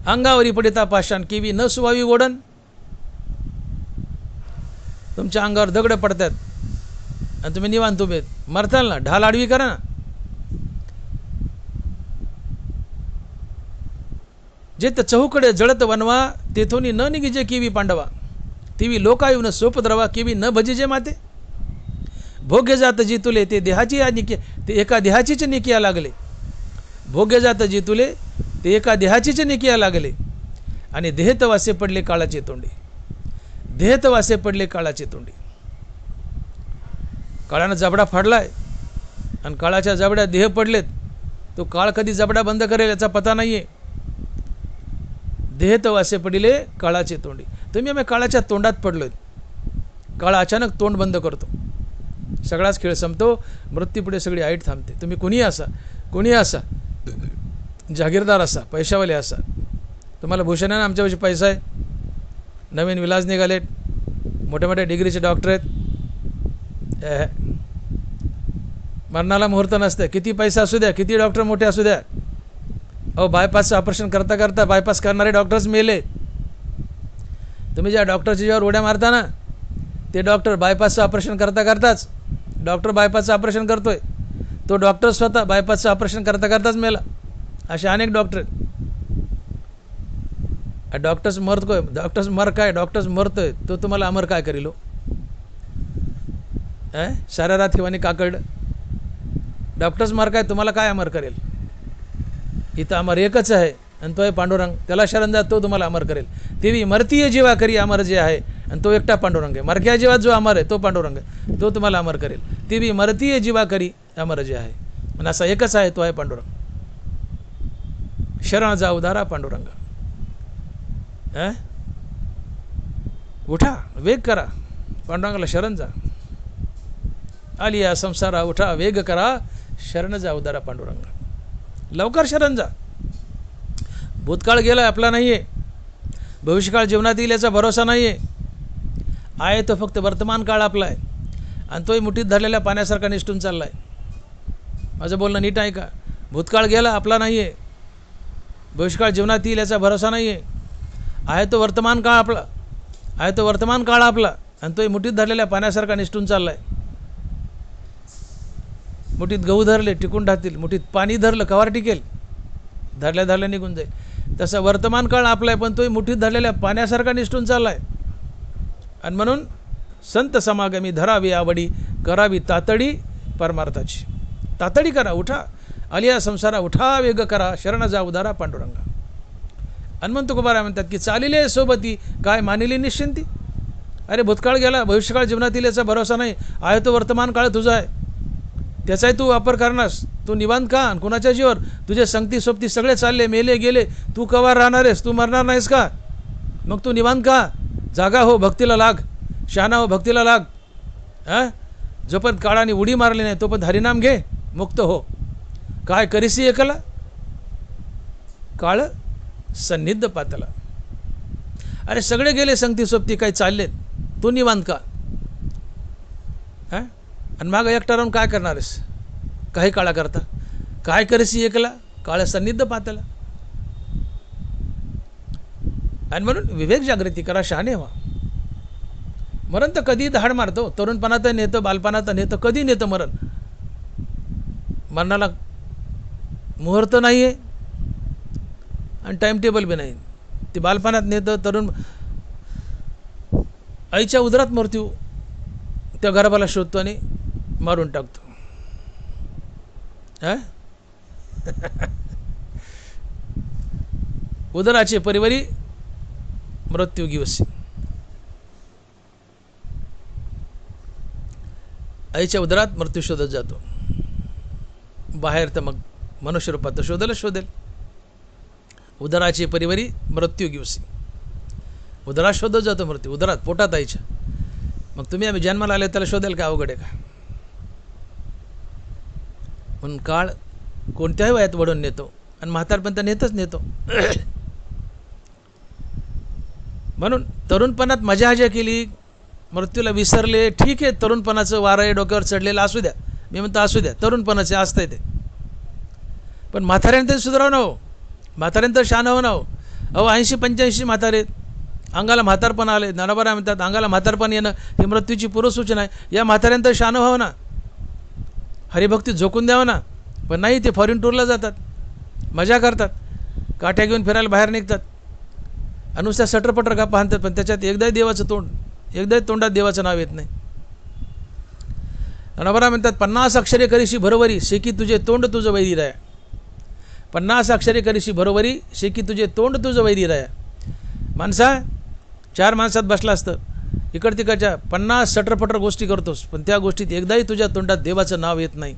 अंगावरी पडिता पाषाण किवी न सुवावी ओढण. तुमच्या अंगावर दगड पडतात आणि तुम्ही निवांत उभे मरताल ना, ढाल आडवी करा ना. जे तर चहूकडे जळत वनवा तेथोनी न निघिजे किवी पांडवा. तिवी लोकायु न सोपद्रवा किवी न भजिजे माते. भोग्य जात जी तुले ते देहाची ते एका देहाचीच निकिया लागले. भोग्य जात जी तुले ते एका देहाचीच निकिया लागले आणि देहत वासे पडले काळाचे तोंडी. देहत वासे पडले काळाचे तोंडी. काळानं जबडा फाडलाय आणि काळाच्या जबड्यात देह पडलेत. तो काळ कधी जबडा बंद करेल याचा पता नाही आहे. देहत वासे पडिले काळाचे तोंडी. तुम्ही आम्ही काळाच्या तोंडात पडलोय. काळ अचानक तोंड बंद करतो, सगळाच खेळ संपतो. मृत्यूपुढे सगळी आईट थांबते. तुम्ही कोणी असा, कोणी असा, जागीरदार असा, पैशावाले असा. तुम्हाला भूषणाने आमच्यापाशी पैसा आहे, नवीन विलाज निघालेत, मोठ्या मोठ्या डिग्रीचे डॉक्टर आहेत. मरणाला मुहूर्त नसते. किती पैसा असू द्या, किती डॉक्टर मोठे असू द्या. अहो बायपासचं ऑपरेशन करता करता बायपास करणारे डॉक्टर्स मेले. तुम्ही ज्या डॉक्टरच्या जीवावर उड्या मारता ना, ते डॉक्टर बायपासचं ऑपरेशन करता करताच, डॉक्टर बायपासचं ऑपरेशन करतोय, तो डॉक्टर स्वतः बायपासचं ऑपरेशन करता करताच मेला. असे अनेक डॉक्टर. डॉक्टर्स मरतोय, डॉक्टर्स मर काय, डॉक्टर्स मरतोय, तो तुम्हाला अमर काय करील हो? साऱ्या रात किंवा काकड. डॉक्टर्स मर काय, तुम्हाला काय अमर करेल? इथं अमर एकच आहे आणि तो आहे पांडुरंग. त्याला शरण जा, तो तुम्हाला अमर करेल. तेवी मरतीय जीवा करी अमर जे आहे आणि तो एकटा पांडुरंग आहे. मरक्या जीवात जो अमर आहे तो पांडुरंग आहे, तो तुम्हाला अमर करेल. तेवी मरतीय जीवा करी अमर जे आहे आणि असा एकच आहे, तो आहे पांडुरंग. शरण जा उदारा पांडुरंग. उठा, वेग करा, पांडुरंगाला शरण जा. आली या संसारा, उठा वेग करा, शरण जा उदारा पांडुरंग. लवकर शरण जा. भूतकाळ गेला आपला नाही आहे, भविष्यकाळ जीवनात येईल याचा भरोसा नाही आहे. आहे तो फक्त वर्तमान काळ आपला आहे आणि तोही मुठीत धरलेल्या पाण्यासारखा निष्ठून चालला आहे. माझं बोलणं नीट आहे का? भूतकाळ गेला आपला नाही आहे, भविष्यकाळ जीवनात येईल याचा भरोसा नाही आहे. आहे तो वर्तमान काळ आपला, आहे तो वर्तमान काळ आपला आणि तोही मुठीत धरलेल्या पाण्यासारखा निष्ठून चालला आहे. मुठीत गहू धरले टिकून राहतील, मुठीत पाणी धरलं कवार टिकेल, धरल्या धरल्या निघून जाईल. तसं वर्तमान काळ आपला आहे पण तोही मुठीत धरलेल्या पाण्यासारखा निष्ठून चालला आहे. आणि म्हणून संत समागमी धरावी आवडी, करावी तातडी परमार्थाची. तातडी करा, उठा. आलिया संसारा, उठा वेग करा, शरण जा उदारा पांडुरंगा. हनुमंत तुकोबाराय म्हणतात की चालिले सोबती काय मानिली निश्चिंती. अरे भूतकाळ गेला, भविष्यकाळ जीवनात येईल याचा भरोसा नाही. आहे तो वर्तमान काळ तुझा आहे, त्याचाही तू वापर करणास. तू निवांत का? आणि कुणाच्या जीवर तुझे संगती सोबती सगळे चालले, मेले गेले, तू कवार राहणार आहेस? तू मरणार नाहीस का? मग तू निवांत का? जागा हो, भक्तीला लाग, शहाणा हो, भक्तीला लाग. जोपर्यंत काळाने उडी मारली नाही तोपर्यंत हरिनाम घे, मुक्त हो. काय करीसी एकला, काळ सन्निध पातला. अरे सगळे गेले संगती सोबती, काही चाललेत, तू निवांत का? आणि मागं एकटा राहून काय करणार आहेस? काही काळा करता. काय करीसी एकला, काळ सन्निध पातला. आणि म्हणून विवेक जागृती करा, शहाणे व्हा. मरण तर कधी धाड मारतो, तरुणपणात नेतं, बालपणात नेतं, कधी नेतं मरण. मरणाला मुहूर्त नाही आहे आणि टाईम टेबल बी नाही. ते बालपणात नेतं, तरुण आईच्या उदरात मृत्यू त्या गर्भाला शोधतो आणि मारून टाकतो. उदराचे परिवारी मृत्यू दिवसी. आईच्या उदरात मृत्यू शोधत जातो. बाहेर तर मग मनुष्य रूपात तर शोधेल. उदराचे परिवारी मृत्यू दिवसी. उदरात शोधत जातो मृत्यू, उदरात, पोटात आईच्या. मग तुम्ही आम्ही जन्माला आले त्याला शोधेल का? अवघड आहे का? म्हणून काळ कोणत्याही वयात वळून नेतो आणि म्हातारपण तर नेतो. म्हणून तरुणपणात मजा केली, मृत्यूला विसरले, ठीक आहे. तरुणपणाचं वारं आहे डोक्यावर चढलेलं, असू द्या. मी म्हणतो असू द्या, तरुणपणाचे असतंय ते. पण म्हाताऱ्यानंतर सुधारावं ना हो, म्हाताऱ्यानंतर शहाणं हो ना हो. अहो 80-85 म्हातारे, अंगाला म्हातारपण आले. नानाबारा म्हणतात अंगाला म्हातारपण येणं ही मृत्यूची पूर्वसूचना आहे. या म्हाताऱ्यानंतर शहाणं व्हावं ना, हरिभक्ती झोकून द्यावं ना. पण नाही, ते फॉरेन टूरला जातात, मजा करतात, काठ्या घेऊन फिरायला बाहेर निघतात आणि नुसत्या सटरपटर का पाहतात. पण त्याच्यात एकदाही देवाचं तोंड, एकदाही तोंडात देवाचं नाव येत नाही. नानाबारा म्हणतात 50 अक्षरे करीशी भरोवरी, शेकी तुझे तोंड तुझं वैरी राया. 50 अक्षरे करीशी भरोवरी, शेकी तुझे तोंड तुझं वैरी राया. माणसा 4 माणसात बसला असतं, इकड तिकडच्या 50 सटरपटर गोष्टी करतोस, पण त्या गोष्टीत एकदाही तुझ्या तोंडात देवाचं नाव येत नाही.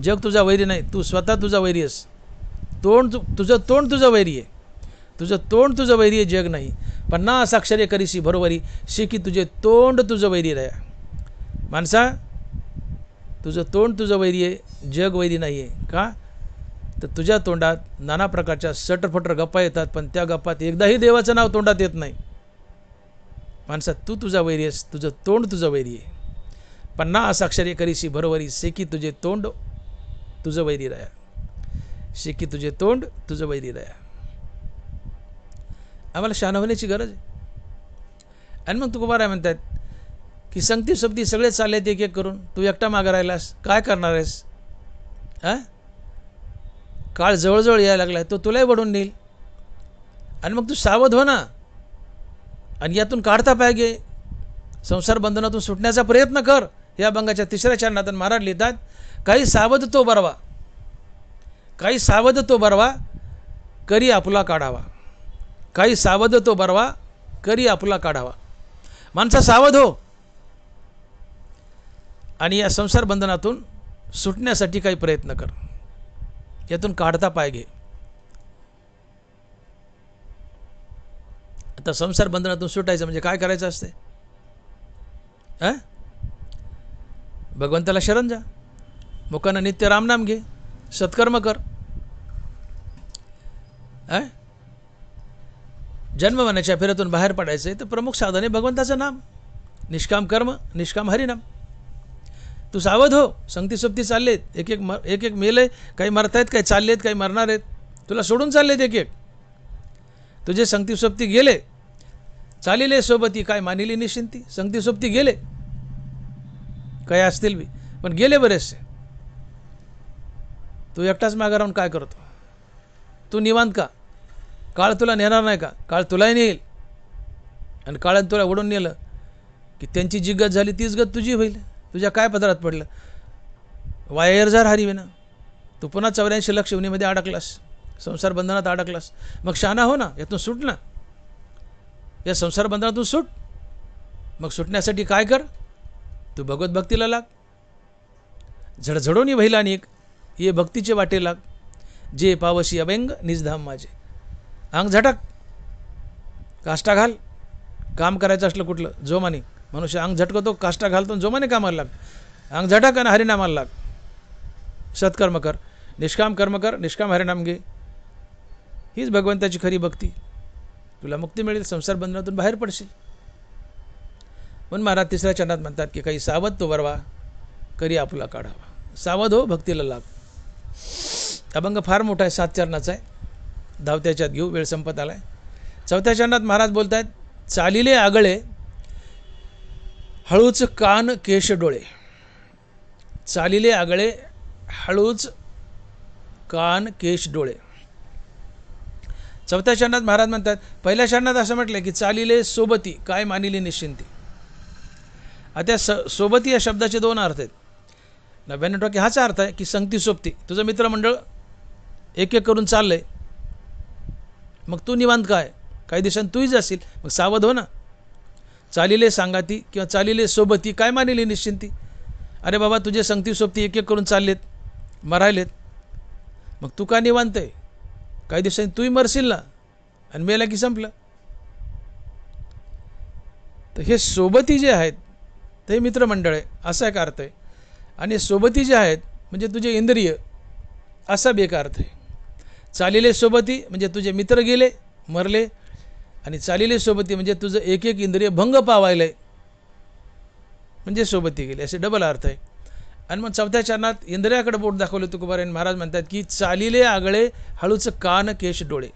जग तुझा वैरी नाही, तू स्वतः तुझा वैरी आहेस. तुझं तोंड तुझं वैरी आहे, तुझं तोंड तुझं वैरी आहे, जग नाही. 50 अक्षरे करीशी भरोवरी, शेकी तुझे तोंड तुझं वैरी राया. माणसा तुझं तोंड तुझं वैरी आहे, जग वैरी नाही आहे. का? तर तुझ्या तोंडात नाना प्रकारच्या सटरफटर गप्पा येतात, पण त्या गप्पात एकदाही देवाचं नाव तोंडात येत नाही. माणसा तू तुझा वैरी आहेस, तुझं तोंड तुझं वैरी आहे. 50 अक्षरे करीशी भरोवरी, शेकी तुझे तोंड तुझं वैरी राया. शेकी तुझे तोंड तुझं वैरी राया. आम्हाला शहाणं होण्याची गरज आहे. आणि मग तुकोबाराय म्हणतात की संगती सोबती सगळे चाललेत एक एक करून, तू एकटा मागं राहिलास, काय करणार आहेस? काळ जवळजवळ यायला लागला, तो तुलाही वडून नेईल. आणि मग तू सावध हो ना, आणि यातून काढता पाय घे, संसार बंधनातून सुटण्याचा प्रयत्न कर. या अभंगाच्या 3ऱ्या चरणात महाराज लिहितात, काही सावध तो बरवा, काही सावध तो बरवा, करी आपुला काढावा. काही सावध तो बरवा, करी आपुला काढावा. माणसा सावध हो आणि या संसार बंधनातून सुटण्यासाठी काही प्रयत्न कर, यातून काढता पाय घे. आता संसार बंधनातून सुटायचं म्हणजे काय करायचं असते? भगवंताला शरण जा, मुखानं नित्य रामनाम घे, सत्कर्म कर. जन्मवनाच्या फेऱ्यातून बाहेर पडायचं आहे तर प्रमुख साधन आहे भगवंताचं नाम, निष्काम कर्म, निष्काम हरिनाम. तू सावध हो, संगती सोबती चाललेत, एक एक मेले, काही मरतायत, काही चाललेत, काही मरणार आहेत, तुला सोडून चाललेत एक एक. तुझे संगती सोबती गेले, चालिले सोबती काय मानिली निश्चिंती. संगती सोबती गेले, काही असतील बी, पण गेले बरेचसे. तू एकटाच मागे राहून काय करतो? तू निवांत का? काळ तुला नेणार नाही का? काळ तुलाही नेईल. आणि काळात तुला ओढून नेलं की त्यांची जी गत झाली तीच गत तुझी होईल. तुझ्या काय पदरात पडलं? वायर हरिवे ना. तू पुन्हा 84 लक्ष उन्हीमध्ये अडकलास, संसार बंधनात अडकलास. मग शहाणा हो ना, यातून सुट ना, या संसार बंधनातून सुट. मग सुटण्यासाठी काय कर? तू भगवत भक्तीला लाग, झडझडोनी व्हायला निक, ये भक्तीचे वाटे लाग. जे पावशी अभंग निजधाम माझे. अंग झटक, काष्टा घाल. काम करायचं असलं कुठलं जोमाने, मनुष्य अंग झटकतो, काष्टा घालतो, जोमाने कामाला लाग. अंग झटक आणि हरिनामाला लाग. सत्कर्म कर, निष्काम कर्म कर, निष्काम हरिनाम घे. हीच भगवंताची खरी भक्ती. तुला मुक्ती मिळेल, संसार बंधनातून बाहेर पडशील. म्हणून महाराज 3ऱ्या चरणात म्हणतात की काही सावध तो बरवा, करी आपुला काढावा. सावध हो, भक्तीला लाग. अभंग फार मोठा आहे, 7 चरणाचा आहे, धावत्याच्यात घेऊ, वेळ संपत आलाय. 4थ्या चरणात महाराज बोलत आहेत, चालिले आगळे हळूच कान केश डोळे. चालिले आगळे हळूच कान केश डोळे. चौथ्या चरणात महाराज म्हणतात, पहिल्या चरणात असं म्हटलं की चालिले सोबती काय मानिले निश्चिंती. आता सोबती या शब्दाचे दोन अर्थ आहेत. 99% हाच अर्थ आहे की संगती सोबती. तुझं मित्रमंडळ एक एक करून चाललंय, मग तू निवांत काय, काही दिवसांनी तूही जाशील, मग सावध हो ना. चालिले सांगाती किंवा चालिले सोबती काय मानिले निश्चिंती. अरे बाबा, तुझे संगती सोबती एक एक करून चाललेत, मरायलेत, मग तू का निवांत आहे, काही दिवसांनी तूही मरशील ना, आणि मेला की संपलं. तर हे सोबती जे आहेत ते मित्रमंडळ आहे असा एक अर्थ आहे. आणि सोबती जे आहेत म्हणजे तुझे इंद्रिय असा बी एक अर्थ आहे. चालिले सोबती म्हणजे तुझे मित्र गेले, मरले, आणि चालिले सोबती म्हणजे तुझं एक एक इंद्रिय भंग पावायलंय म्हणजे सोबती गेले, असे डबल अर्थ आहे. आणि मग चौथ्या चरणात इंद्रियाकडे बोट दाखवलं तुकोबारायण महाराज म्हणतात की चालिले आगळे हळूच कान केश डोळे.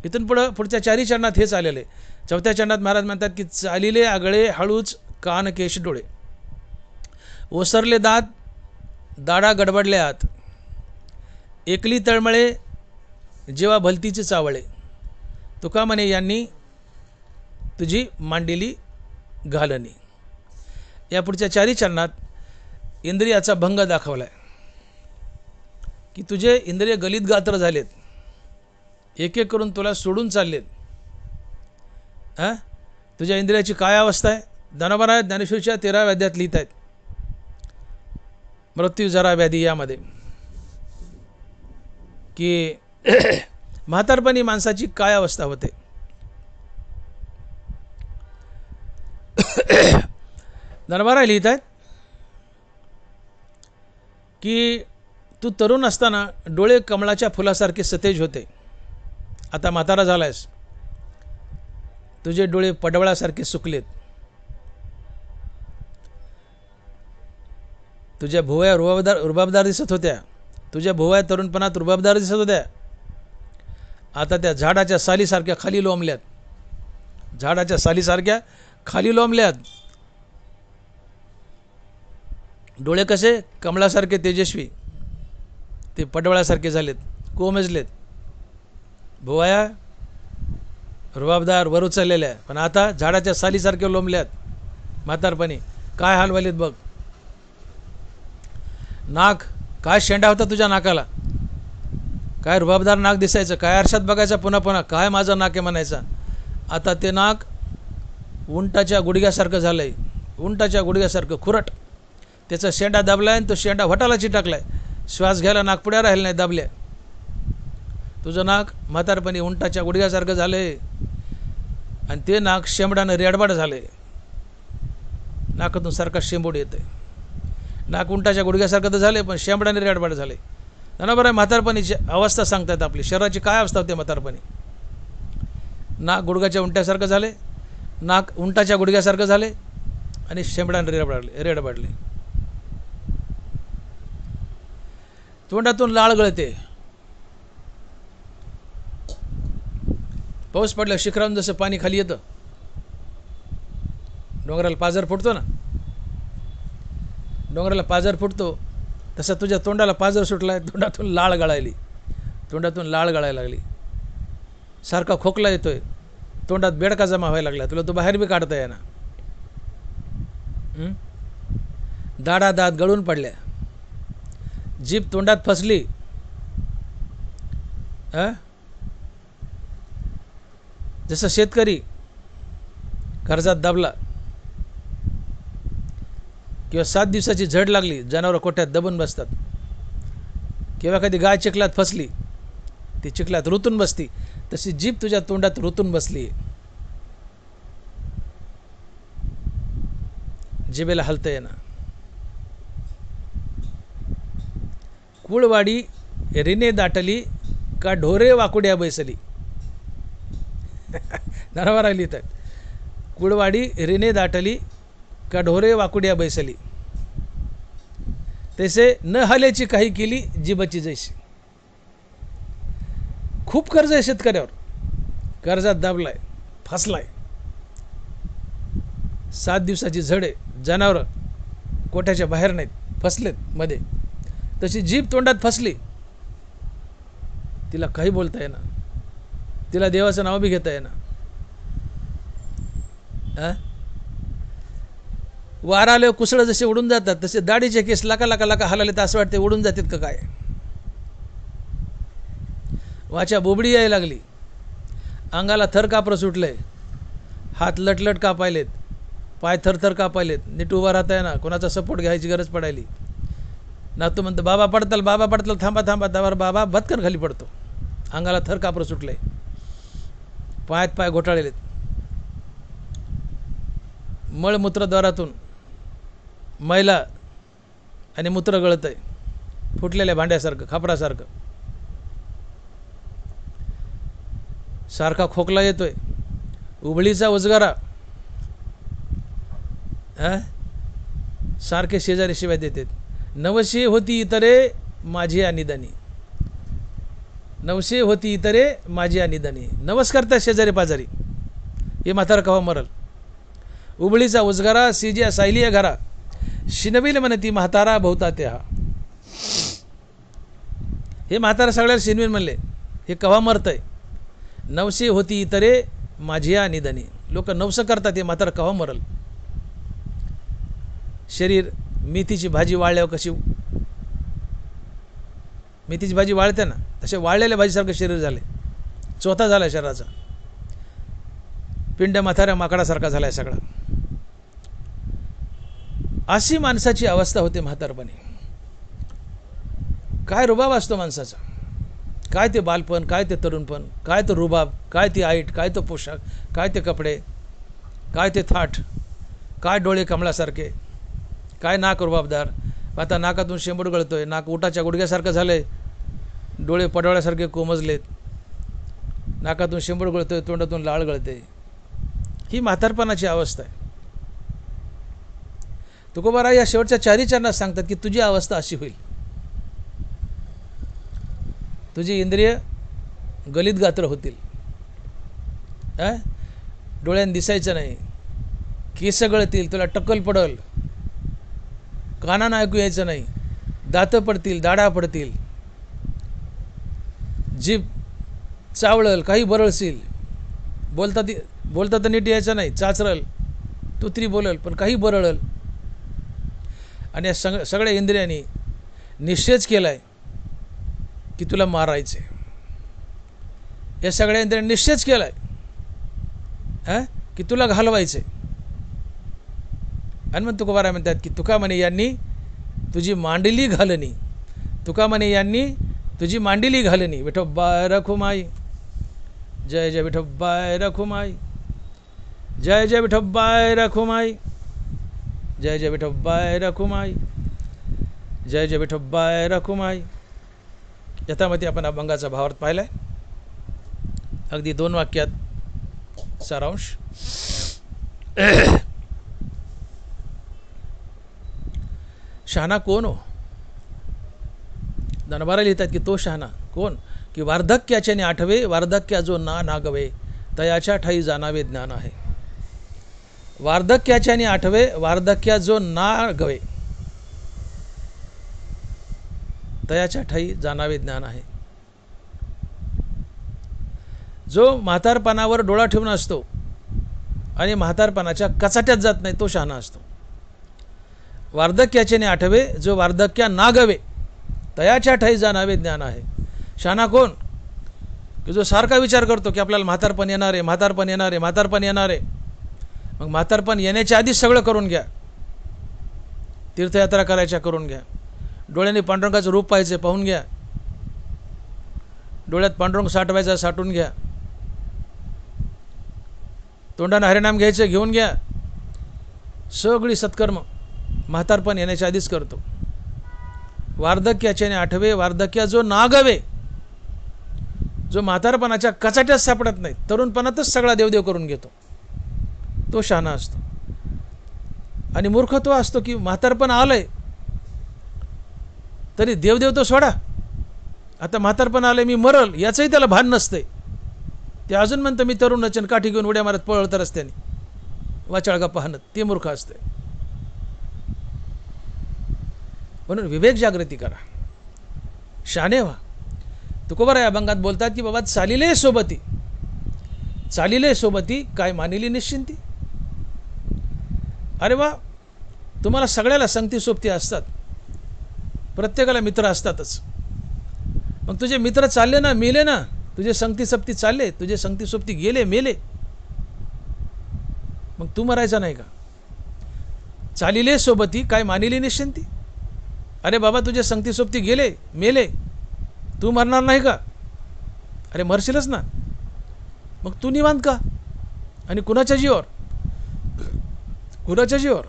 इथून पुढच्या चारी चरणात हेच आलेलं आहे. चौथ्या चरणात महाराज म्हणतात की चालिले आगळे हळूच कान केश डोळे, ओसरले दात दाडा गडबडले आत, एकली तळमळे जेव्हा भलतीचे चावळे, तुका म्हणे यांनी तुझी मांडिली घालणी. या पुढच्या चारी चरणात इंद्रियाचा भंग दाखवला आहे की तुझे इंद्रिय गलित गात्र झालेत, एक एक करून तुला सोडून चाललेत. तुझ्या इंद्रियाची काय अवस्था आहे. धनबरा ज्ञानेश्वरीच्या 13व्या अध्यायात लिहित आहेत, मृत्यू जरा व्याधी यामध्ये, की म्हातारपणी माणसाची काय अवस्था होते. धनबरा लिहित आहेत की तू तरुण असताना डोळे कमळाच्या फुलासारखे सतेज होते, आता म्हातारा झालायस, तुझे डोळे पडवळासारखे सुकलेत, तुझ्या भुवया रुबाबदार दिसत होत्या, तुझ्या भुवया तरुणपणात रुबाबदार दिसत होत्या, आता त्या झाडाच्या सालीसारख्या खाली लोंबल्यात, झाडाच्या सालीसारख्या खाली लोंबल्यात. डोळे कसे कमळासारखे तेजस्वी, ते पडवळासारखे झालेत, कोमेजलेत, भुवया रुबाबदार वर उचललेल्या, पण आता झाडाच्या सालीसारखे लोंबल्यात म्हातारपणी. काय हाल व्हायलेत बघ. नाक काय शेंडा होता तुझ्या नाकाला, काय रुबाबदार नाक दिसायचं, काय आरशात बघायचं पुन्हा पुन्हा, काय माझं नाक आहे म्हणायचा. आता ते नाक उंटाच्या गुडघ्यासारखं झालंय, उंटाच्या गुडघ्यासारखं खुरट, त्याचा शेंडा दाबलाय आणि तो शेंडा वटाला चिटकलाय, श्वास घ्यायला नाकपुड्या राहिल्या नाही, दाबल्या. तुझं नाक म्हातारपणी उंटाच्या गुडघ्यासारखं झालंय आणि ते नाक शेंबडानं रेडबाड झालंय, नाकातून सारखा शेंबूड येतंय. नाक उंटाच्या गुडघ्यासारखं तर झाले पण शेंबडाने रेडबाड झाले. ना बरं, म्हातारपणीची अवस्था सांगतात आपली शरीराची काय अवस्था होते म्हातारपणी. नाक गुडघ्याच्या उंट्यासारखं झाले, नाक उंटाच्या गुडघ्यासारखं झाले आणि शेंबडाने रेडबाडले. तोंडातून लाळ गळते. पाऊस पडला शिखरावून जसं पाणी खाली येतं, डोंगराला पाझर फुटतो ना, डोंगराला पाझर फुटतो तसं तुझ्या तोंडाला पाझर सुटलाय, तोंडातून लाळ गळायली, तोंडातून लाळ गळायला लागली, सारखा खोकला येतोय, तोंडात बेडका जमा व्हायला लागला, तुला तो बाहेर बी काढता येईना. दाढा दात गळून पडल्या, जीभ तोंडात फसली, जसं शेतकरी कर्जात दाबला किंवा 7 दिवसाची झड लागली, जनावरं कोट्यात दबून बसतात, किंवा कधी गाय चिखलात फसली, ती चिखलात रुतून बसती, तशी जीभ तुझ्या तोंडात रुतून बसली, जिभेला हलता येईना. कुळवाडी रिने दाटली का ढोरे वाकुड्या बैसली. नरवा राहिली तर कुळवाडी रिने दाटली का ढोरे वाकुड्या बैसली, तसे न हल्याची काही केली जिबाची जैशी. खूप कर्ज आहे शेतकऱ्यावर, कर्जात दाबलाय, फसलाय, 7 दिवसाची झड आहे, जनावरं कोट्याच्या बाहेर नाहीत, फसलेत मध्ये, तशी जीभ तोंडात फसली, तिला काही बोलता येणार. तिला देवाचं नाव बी घेता येईना. वारा आले कुसळ जसे उडून जातात तसे दाढीचे केस लाका लाका लाका हलाले तर असं वाटते उडून जातात का काय. वाचा बोबडी यायला लागली, अंगाला थर कापरं सुटलंय, हात लटलट कापायलेत, पाय थरथर कापायलेत, नीट उभा राहता ना, कोणाचा सपोर्ट घ्यायची गरज पडायली. नातू म्हणतो बाबा पडतल थांबा थांबा दावर बाबा भत्कन खाली पडतो. अंगाला थर कापरं सुटलंय, पायात पाय घोटाळलेत, मळमूत्रद्वारातून मैला आणि मूत्र गळत आहे, फुटलेल्या भांड्यासारखं खापरासारखं. सारखा खोकला येतोय, उबळीचा उजगारा. सारखे शेजारी शिवाय देतात. नवशे होती इतरे माझी अनिदानी, नवशे होती इतरे माझी अनिदानी. नवस करता शेजारी पाजारी, हे म्हातारा कवा मरल. उबळीचा उजगारा सिजिया सायलिया घरा, शिनविल म्हणती म्हातारा भोवता ते हा. हे म्हातारा सगळ्याला शिनविल म्हणले, हे कवा मरतय. नवशे होती इतरे माझी अनिदानी. लोक नवस करतात, हे म्हातारा कवा मरल. शरीर मेथीची भाजी वाळल्यावर कशी मेथीची भाजी वाळते ना, तसे वाळलेल्या भाजीसारखं शरीर झाले, चोथा झाला शरीराचा, पिंड म्हाताऱ्या माकडासारखा झालाय सगळा. अशी माणसाची अवस्था होते म्हातारपणी. काय रुबाब असतो माणसाचा, काय ते बालपण, काय ते तरुणपण, काय तो रुबाब, काय ती आईट, काय तो पोशाख, काय ते कपडे, काय ते थाट, काय डोळे कमळासारखे, काय नाक रुबाबदार. आता नाकातून शेंबूड गळतोय, नाक उटाच्या गुडघ्यासारखं झालंय, डोळे पडवळ्यासारखे कोमजलेत, नाकातून शेंबूड गळतोय, तोंडातून लाळ गळते. ही म्हातारपणाची अवस्था आहे. तुकोबाराय या शेवटच्या 4 चरणात सांगतात की तुझी अवस्था अशी होईल. तुझी इंद्रिय गलित गात्र होतील, डोळ्यानं दिसायचं नाही, केस गळतील, तुला टक्कल पडल, कानानं ऐकू यायचं नाही, दात पडतील, दाढा पडतील, जीभ चावळल, काही बरळशील, बोलता तर नीट यायचं नाही, चाचरल, तुतरी बोलल, पण काही बरळल. आणि या सगळ्या इंद्रियांनी निश्चयच केलाय की तुला मारायचे. या सगळ्या इंद्रियांनी निश्चयच केलाय की तुला घालवायचे. आणि मग तुकोबाराय म्हणतात की तुका म्हणे यांनी तुझी मांडली घालणी, तुका म्हणे यांनी तुझी मांडली घालणी. विठोबाय रखुमाई, जय जय विठोबाय रखुमाई, जय जय विठोबाय रखुमाई, जय जय विठोबाय रखुमाई, जय जय विठोबाय रखुमाई. यथामती आपण अभंगाचा भावार्थ पाहिलाय. अगदी 2 वाक्यात सारांश. शहाणा कोण हो. धनबारा लिहितात की तो शहाणा कोण की वार्धक्याच्याने आठवे, वार्धक्या जो ना नागवे, तयाच्या ठाई जाणावे ज्ञान आहे. वार्धक्याच्याने आठवे, वार्धक्या जो ना गवे, तयाच्या ठाई जाणावे ज्ञान आहे. जो म्हातारपणावर डोळा ठेवून असतो आणि म्हातारपणाच्या कचाट्यात जात नाही, तो शहाणा असतो. वार्धक्याच्याने आठवे, जो वार्धक्या ना गवे, तयाच्या ठाई जाणावे ज्ञान आहे. शहाणा कोण की जो सारखा विचार करतो की आपल्याला म्हातारपण येणार आहे, म्हातारपण येणार आहे, म्हातारपण येणार आहे. मग म्हातारपण येण्याच्या आधीच सगळं करून घ्या. तीर्थयात्रा करायच्या करून घ्या. डोळ्याने पांडुरंगाचं रूप पाहायचं पाहून घ्या. डोळ्यात पांडुरंग साठवायचा साठवून घ्या. तोंडानं हरिनाम घ्यायचं घेऊन घ्या. सगळी सत्कर्म म्हातारपण येण्याच्या आधीच करतो. वार्धक्याच्याने आठवे, वार्धक्या जो नागवे, जो म्हातारपणाच्या कचाट्यात सापडत नाही, तरुणपणातच सगळा देवदेव करून घेतो, तो शहाणा असतो. आणि मूर्ख तो असतो की म्हातारपण आलंय तरी देवदेव तो सोडा, आता म्हातारपण आलंय मी मरल याचंही त्याला भान नसतंय. ते अजून म्हणतं मी तरुण नचन, काठी घेऊन उड्या मारत पळत रस्त्याने, वाचाळगा पाहणं, ते मूर्ख असते. म्हणून विवेक जागृती करा, शहाणे व्हा. तुकोबाराय अभंगात बोलतात की बाबा चालिले सोबती, चालिले सोबती काय मानिली निश्चिंती. अरे वा, तुम्हाला सगळ्याला संगती सोबती असतात, प्रत्येकाला मित्र असतातच. मग तुझे मित्र चालले ना, मेले ना, तुझे संगती सोबती चालले, तुझे संगती सोबती गेले, मेले, मग तू मरायचा नाही का? चालिले सोबती काय मानिली निश्चिंती. अरे बाबा, तुझे संगती सोबती गेले, मेले, तू मरणार नाही का? अरे मरशीलच ना, मग तू निवांत का? आणि कुणाच्या जीवावर? कुणाच्या जीवावर?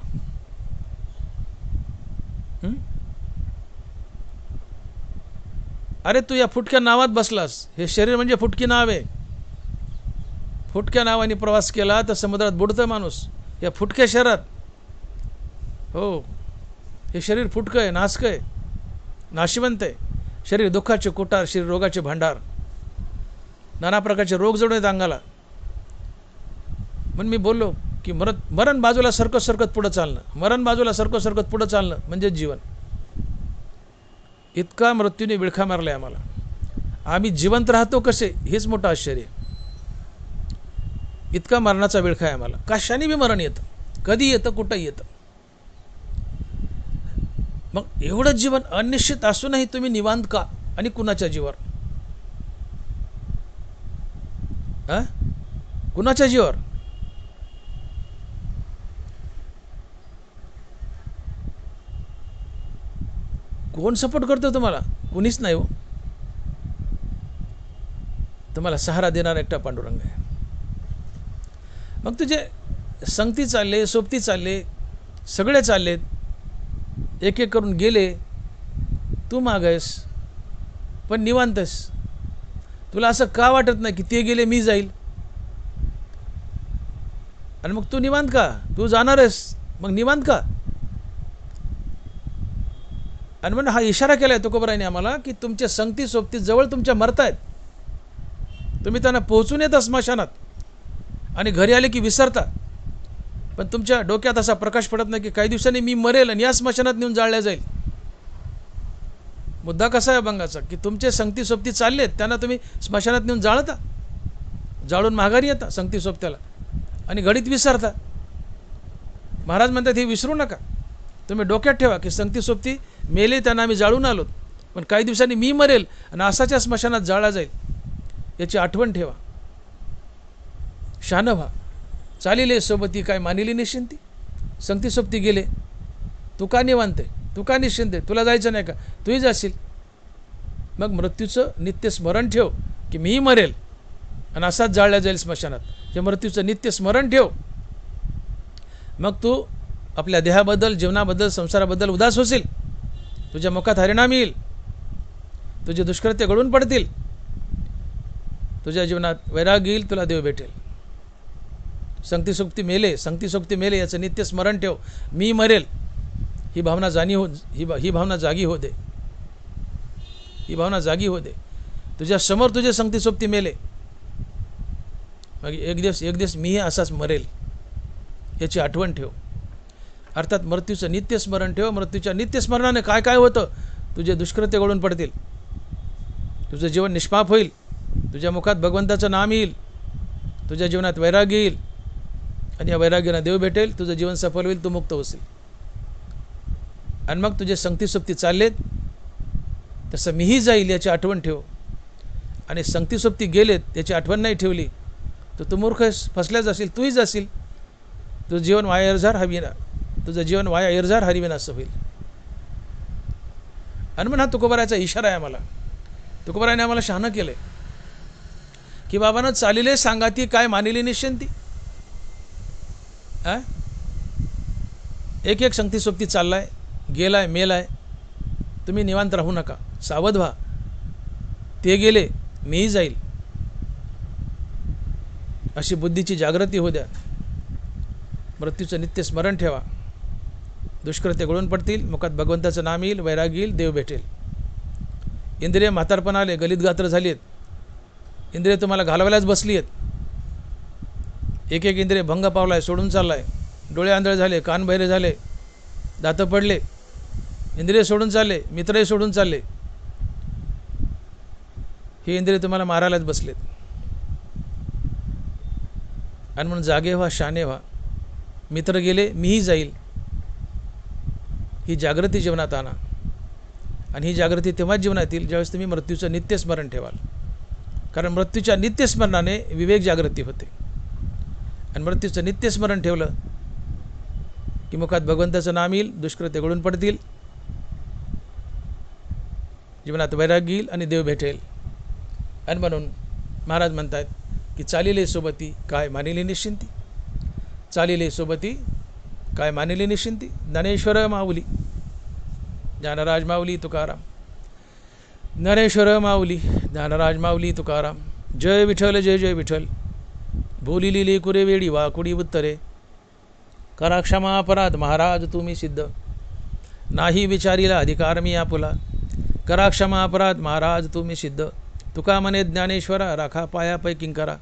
अरे तू या फुटक्या नावात बसलास. हे शरीर म्हणजे फुटकी नाव आहे. फुटक्या नावाने प्रवास केला तर समुद्रात बुडतं माणूस, या फुटक्या शहरात. हो, हे शरीर फुटकं आहे, नासकं आहे, नाशिवंत आहे. शरीर दुःखाचे कोटार, शरीर रोगाचे भांडार, नाना प्रकारचे रोग जडून आहेत अंगाला. म्हणून मी बोललो की मरण बाजूला सरकत सरकत पुढं चालणं, मरण बाजूला सरकत सरकत पुढं चालणं म्हणजे जीवन. इतका मृत्यूने विळखा मारलाय आम्हाला. आम्ही जिवंत राहतो कसे, हेच मोठं आश्चर्य. इतका मरणाचा विळखा आहे आम्हाला. कशाने बी मरण येतं, कधी येतं, कुठंही येतं. मग एवढं जीवन अनिश्चित असूनही तुम्ही निवांत का? आणि कुणाच्या जीवावर? कुणाच्या जीवावर? कोण सपोर्ट करतो तुम्हाला? कुणीच नाही हो. तुम्हाला सहारा देणारा एकटा पांडुरंग आहे. मग तुझे संगती चालले, सोबती चालले, सगळे चाललेत, एक एक करून गेले, तू मागायस पण निवांतस. तुला असं का वाटत नाही की ते गेले मी जाईल? आणि मग तू निवांत का? तू जाणारस, मग निवांत का? आणि म्हणून हा इशारा केलाय तुकोबराने आम्हाला की तुमच्या संगती सोबती जवळ तुमच्या मरतायत, तुम्ही त्यांना पोहोचून येता स्मशानात आणि घरी आले की विसरता. पण तुमच्या डोक्यात असा प्रकाश पडत नाही की काही दिवसांनी मी मरेल आणि या स्मशानात नेऊन जाळल्या जाईल. मुद्दा कसा आहे अभंगाचा की तुमचे संगती सोबती चाललेत, त्यांना तुम्ही स्मशानात नेऊन जाळता, जाळून माघारी येता संगती सोबत्याला आणि घडीत विसरता. महाराज म्हणतात हे विसरू नका. तुम्ही डोक्यात ठेवा की संगती सोबती मेले, त्यांना आम्ही जाळून आलोत, पण काही दिवसांनी मी मरेल आणि असाच्या स्मशानात जाळला जाईल, याची आठवण ठेवा. शहाणं व्हा. चालिले सोबती काय मानिली निश्चिंती. संगती सोबती गेले, तू का निवांते, तू का निश्चिंते? तुला जायचं नाही का? तूही जाशील. मग मृत्यूचं नित्य स्मरण ठेव की मीही मरेल आणि असाच जाळल्या जाईल स्मशानात. हे मृत्यूचं नित्य स्मरण ठेव. मग तू आपल्या देहाबद्दल, जीवनाबद्दल, संसाराबद्दल उदास होशील. तुझ्या मुखात हरिनाम येईल, तुझे दुष्कृत्य गळून पडतील, तुझ्या जीवनात वैराग्य येईल, तुला देव भेटेल. संगती सोबती मेले, संगती सोबती मेले याचं नित्य स्मरण ठेव. मी मरेल ही भावना ही भावना जागी हो दे. ही भावना जागी हो दे. तुझ्या समोर तुझे संगती सोबती मेले, मग एक दिवस मीही असाच मरेल याची आठवण ठेव. अर्थात मृत्यूचं नित्य स्मरण ठेव. मृत्यूच्या नित्य स्मरणाने काय काय होतं? तुझे दुष्कृत्य गळून पडतील, तुझं जीवन निष्पाप होईल, तुझ्या मुखात भगवंताचं नाम येईल, तुझ्या जीवनात वैराग्य येईल आणि या वैराग्यानं देव भेटेल, तुझं जीवन सफल होईल, तू मुक्त होशील. आणि मग तुझे संगती सोबती चाललेत तसं मीही जाईल याची आठवण ठेव. आणि संगती सोबती गेलेत याची आठवण नाही ठेवली तर तू मूर्ख फसल्या जाशील, तूही जाशील. तुझं जीवन वाया इरझार हवीना, तुझं जीवन वाया इरझार हरिविना असं होईल. आणि म्हणून हा तुकोबाराचा इशारा आहे आम्हाला. तुकोबाराने आम्हाला शहाणं केलंय की बाबांनो, चालिले सांगाती काय मानिली निश्चिंती. एक एक संगती सोबती चाललाय, गेलाय, मेलाय, तुम्ही निवांत राहू नका, सावध व्हा. ते गेले, मीही जाईल, अशी बुद्धीची जागृती होऊ द्या. मृत्यूचं नित्य स्मरण ठेवा. दुष्कृत्य गळून पडतील, मुखात भगवंताचं नाम येईल, वैराग्य येईल, देव भेटेल. इंद्रिय म्हातारपण आले, गलित गात्र झाली आहेत, इंद्रिय तुम्हाला घालवायलाच बसली आहेत. एक एक इंद्रिय भंग पावलाय, सोडून चाललाय, डोळे आंधळे झाले, कान बहिरे झाले, दातं पडले, इंद्रिय सोडून चालले, मित्रही सोडून चालले. हे इंद्रिय तुम्हाला मारायलाच बसलेत. आणि म्हणून जागे व्हा, शाने व्हा. मित्र गेले, मीही जाईल, ही जागृती जीवनात आणा. आणि ही जागृती तेव्हाच जीवनात येईल ज्यावेळेस तुम्ही मृत्यूचं नित्यस्मरण ठेवाल. कारण मृत्यूच्या नित्यस्मरणाने विवेक जागृती होते. आणि मृत्यूचं नित्यस्मरण ठेवलं की मुखात भगवंताचं नाम येईल, दुष्कृत्य गळून पडतील, जीवनात वैराग्य येईल आणि देव भेटेल. आणि म्हणून महाराज म्हणतात की चालिले सोबती काय मानिले निश्चिंती. चालिले सोबती काय मानिले निश्चिंती. ज्ञानेश्वर माऊली, ज्ञानराज माऊली तुकाराम. ज्ञानेश्वर माऊली, ज्ञानराज माऊली तुकाराम. जय विठ्ठल, जय जय विठ्ठल. बोलिली लेकुरे वेडी वाकुडी उत्तरे. करा क्षमा अपराध महाराज तुम्ही सिद्ध. नाही विचारीला अधिकार मी आपुला. करा क्षमा अपराध महाराज तुम्ही सिद्ध. तुका म्हणे ज्ञानेश्वरा राखा पायापै किंकरा.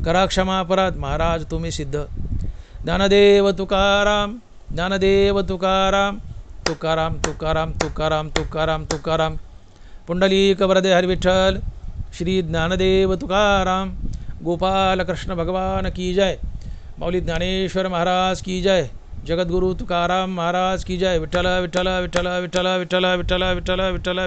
करा क्षमा अपराध महाराज तुम्ही सिद्ध. ज्ञानदेव तुकाराम, ज्ञानदेव तुकाराम. तुकाराम तुकाराम तुकाराम तुकाराम तुकाराम. पुंडलिक वरदे हरि विठ्ठल. श्री ज्ञानदेव तुकाराम. गोपाल कृष्ण भगवान की जय. माऊली ज्ञानेश्वर महाराज की जय. जगद्गुरु तुकाराम महाराज की जय. विठ्ठल विठ्ठल विठ्ठल विठ्ठल विठ्ठल विठ्ठल विठ्ठल विठ्ठल.